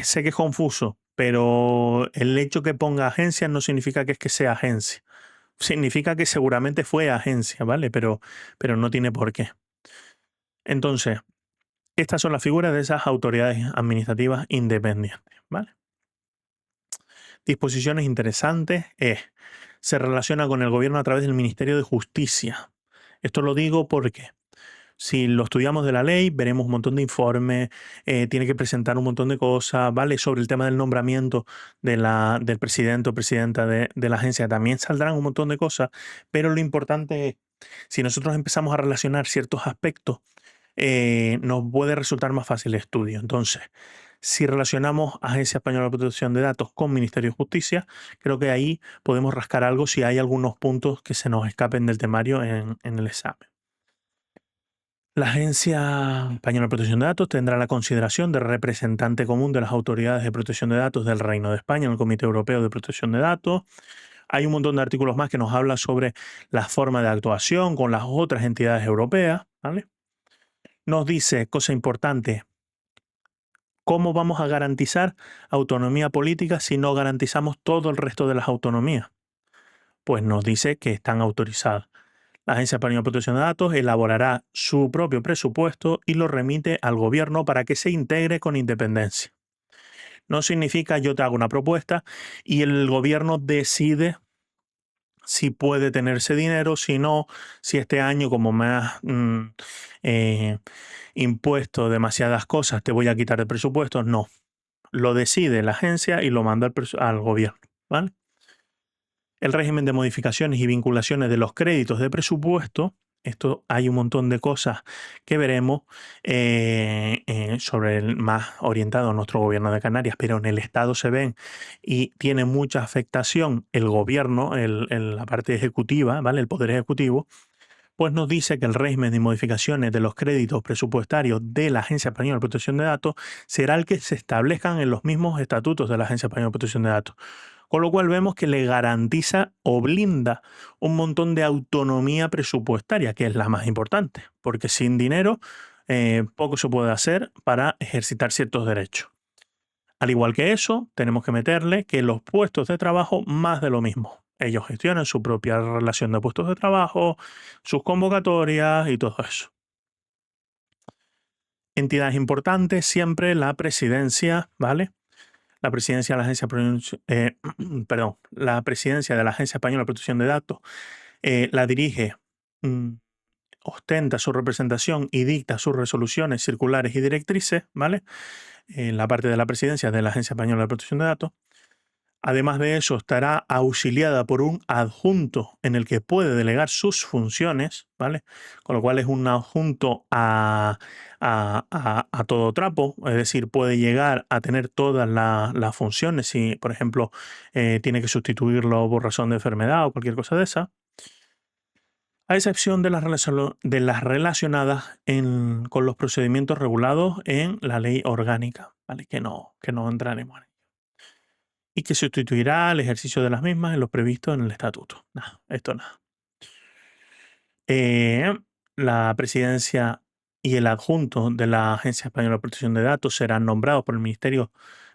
Sé que es confuso, pero el hecho que ponga agencia no significa que es que sea agencia. Significa que seguramente fue agencia, ¿vale? Pero no tiene por qué. Entonces, estas son las figuras de esas autoridades administrativas independientes, ¿vale? Disposiciones interesantes se relaciona con el gobierno a través del Ministerio de Justicia. Esto lo digo porque si lo estudiamos de la ley, veremos un montón de informes, tiene que presentar un montón de cosas, ¿vale? Sobre el tema del nombramiento del presidente o presidenta de la agencia también saldrán un montón de cosas, pero lo importante es, si nosotros empezamos a relacionar ciertos aspectos, nos puede resultar más fácil el estudio. Entonces, si relacionamos Agencia Española de Protección de Datos con Ministerio de Justicia, creo que ahí podemos rascar algo si hay algunos puntos que se nos escapen del temario en el examen. La Agencia Española de Protección de Datos tendrá la consideración de representante común de las autoridades de protección de datos del Reino de España en el Comité Europeo de Protección de Datos. Hay un montón de artículos más que nos hablan sobre la forma de actuación con las otras entidades europeas, ¿vale? Nos dice, cosa importante, ¿cómo vamos a garantizar autonomía política si no garantizamos todo el resto de las autonomías? Pues nos dice que están autorizadas. La Agencia Española de Protección de Datos elaborará su propio presupuesto y lo remite al gobierno para que se integre con independencia. No significa yo te hago una propuesta y el gobierno decide si puede tenerse dinero, si no, si este año como me has impuesto demasiadas cosas te voy a quitar el presupuesto. No, lo decide la agencia y lo manda al gobierno, ¿vale? El régimen de modificaciones y vinculaciones de los créditos de presupuesto Esto hay un montón de cosas que veremos sobre el más orientado a nuestro gobierno de Canarias, pero en el Estado se ven y tiene mucha afectación el gobierno, la parte ejecutiva, ¿vale? El poder ejecutivo, pues nos dice que el régimen de modificaciones de los créditos presupuestarios de la Agencia Española de Protección de Datos será el que se establezcan en los mismos estatutos de la Agencia Española de Protección de Datos. Con lo cual vemos que le garantiza o blinda un montón de autonomía presupuestaria, que es la más importante, porque sin dinero poco se puede hacer para ejercitar ciertos derechos. Al igual que eso, tenemos que meterle que los puestos de trabajo, más de lo mismo. Ellos gestionan su propia relación de puestos de trabajo, sus convocatorias y todo eso. Entidades importantes, siempre la presidencia, ¿vale? La presidencia de la Agencia, perdón, la presidencia de la Agencia Española de Protección de Datos la dirige, mm, ostenta su representación y dicta sus resoluciones circulares y directrices, ¿vale? En la parte de la presidencia de la Agencia Española de Protección de Datos. Además de eso, estará auxiliada por un adjunto en el que puede delegar sus funciones, ¿vale? Con lo cual es un adjunto a todo trapo, es decir, puede llegar a tener todas las funciones si, por ejemplo, tiene que sustituirlo por razón de enfermedad o cualquier cosa de esa, a excepción de de las relacionadas con los procedimientos regulados en la ley orgánica, ¿vale? Que no entraremos en, y que sustituirá al ejercicio de las mismas en lo previsto en el estatuto. Nada, esto nada. La presidencia y el adjunto de la Agencia Española de Protección de Datos serán nombrados por el Ministerio,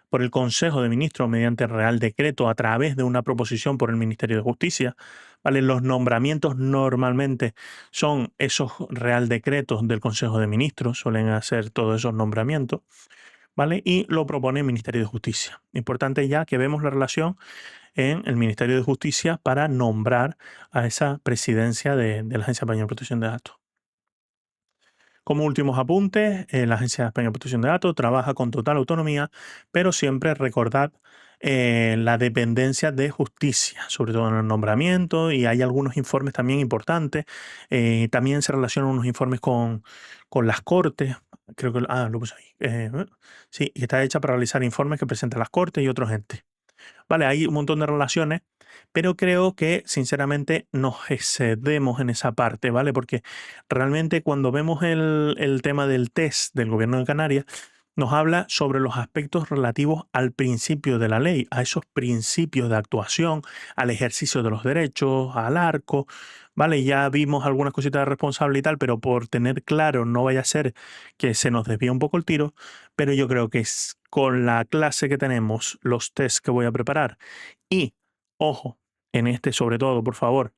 por el Consejo de Ministros mediante Real Decreto a través de una proposición por el Ministerio de Justicia. ¿Vale? Los nombramientos normalmente son esos Real Decretos del Consejo de Ministros, suelen hacer todos esos nombramientos. ¿Vale? Y lo propone el Ministerio de Justicia. Importante ya que vemos la relación en el Ministerio de Justicia para nombrar a esa presidencia de la Agencia Española de Protección de Datos. Como últimos apuntes, la Agencia Española de Protección de Datos trabaja con total autonomía, pero siempre recordad la dependencia de justicia, sobre todo en el nombramiento, y hay algunos informes también importantes. También se relacionan unos informes con las Cortes. Creo que lo puse ahí. Sí, y está hecha para realizar informes que presentan las Cortes y otros entes. Vale, hay un montón de relaciones, pero creo que sinceramente nos excedemos en esa parte, ¿vale? Porque realmente cuando vemos el tema del test del gobierno de Canarias, nos habla sobre los aspectos relativos al principio de la ley, a esos principios de actuación, al ejercicio de los derechos, al arco, ¿vale? Ya vimos algunas cositas de responsable y tal, pero por tener claro, no vaya a ser que se nos desvíe un poco el tiro, pero yo creo que con la clase que tenemos, los tests que voy a preparar y, ojo, en este sobre todo, por favor,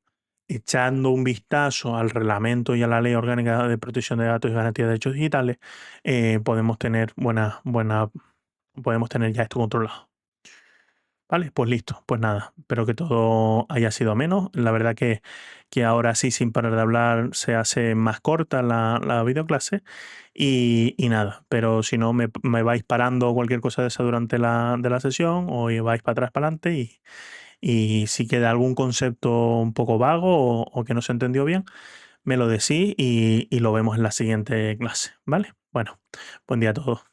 echando un vistazo al reglamento y a la ley orgánica de protección de datos y garantía de derechos digitales, podemos tener podemos tener ya esto controlado. Vale, pues listo, pues nada, espero que todo haya sido ameno. La verdad que ahora sí, sin parar de hablar, se hace más corta la videoclase y nada, pero si no, me vais parando cualquier cosa de esa durante de la sesión o vais para atrás, para adelante y si queda algún concepto un poco vago o que no se entendió bien, me lo decís y lo vemos en la siguiente clase, ¿vale? Bueno, buen día a todos.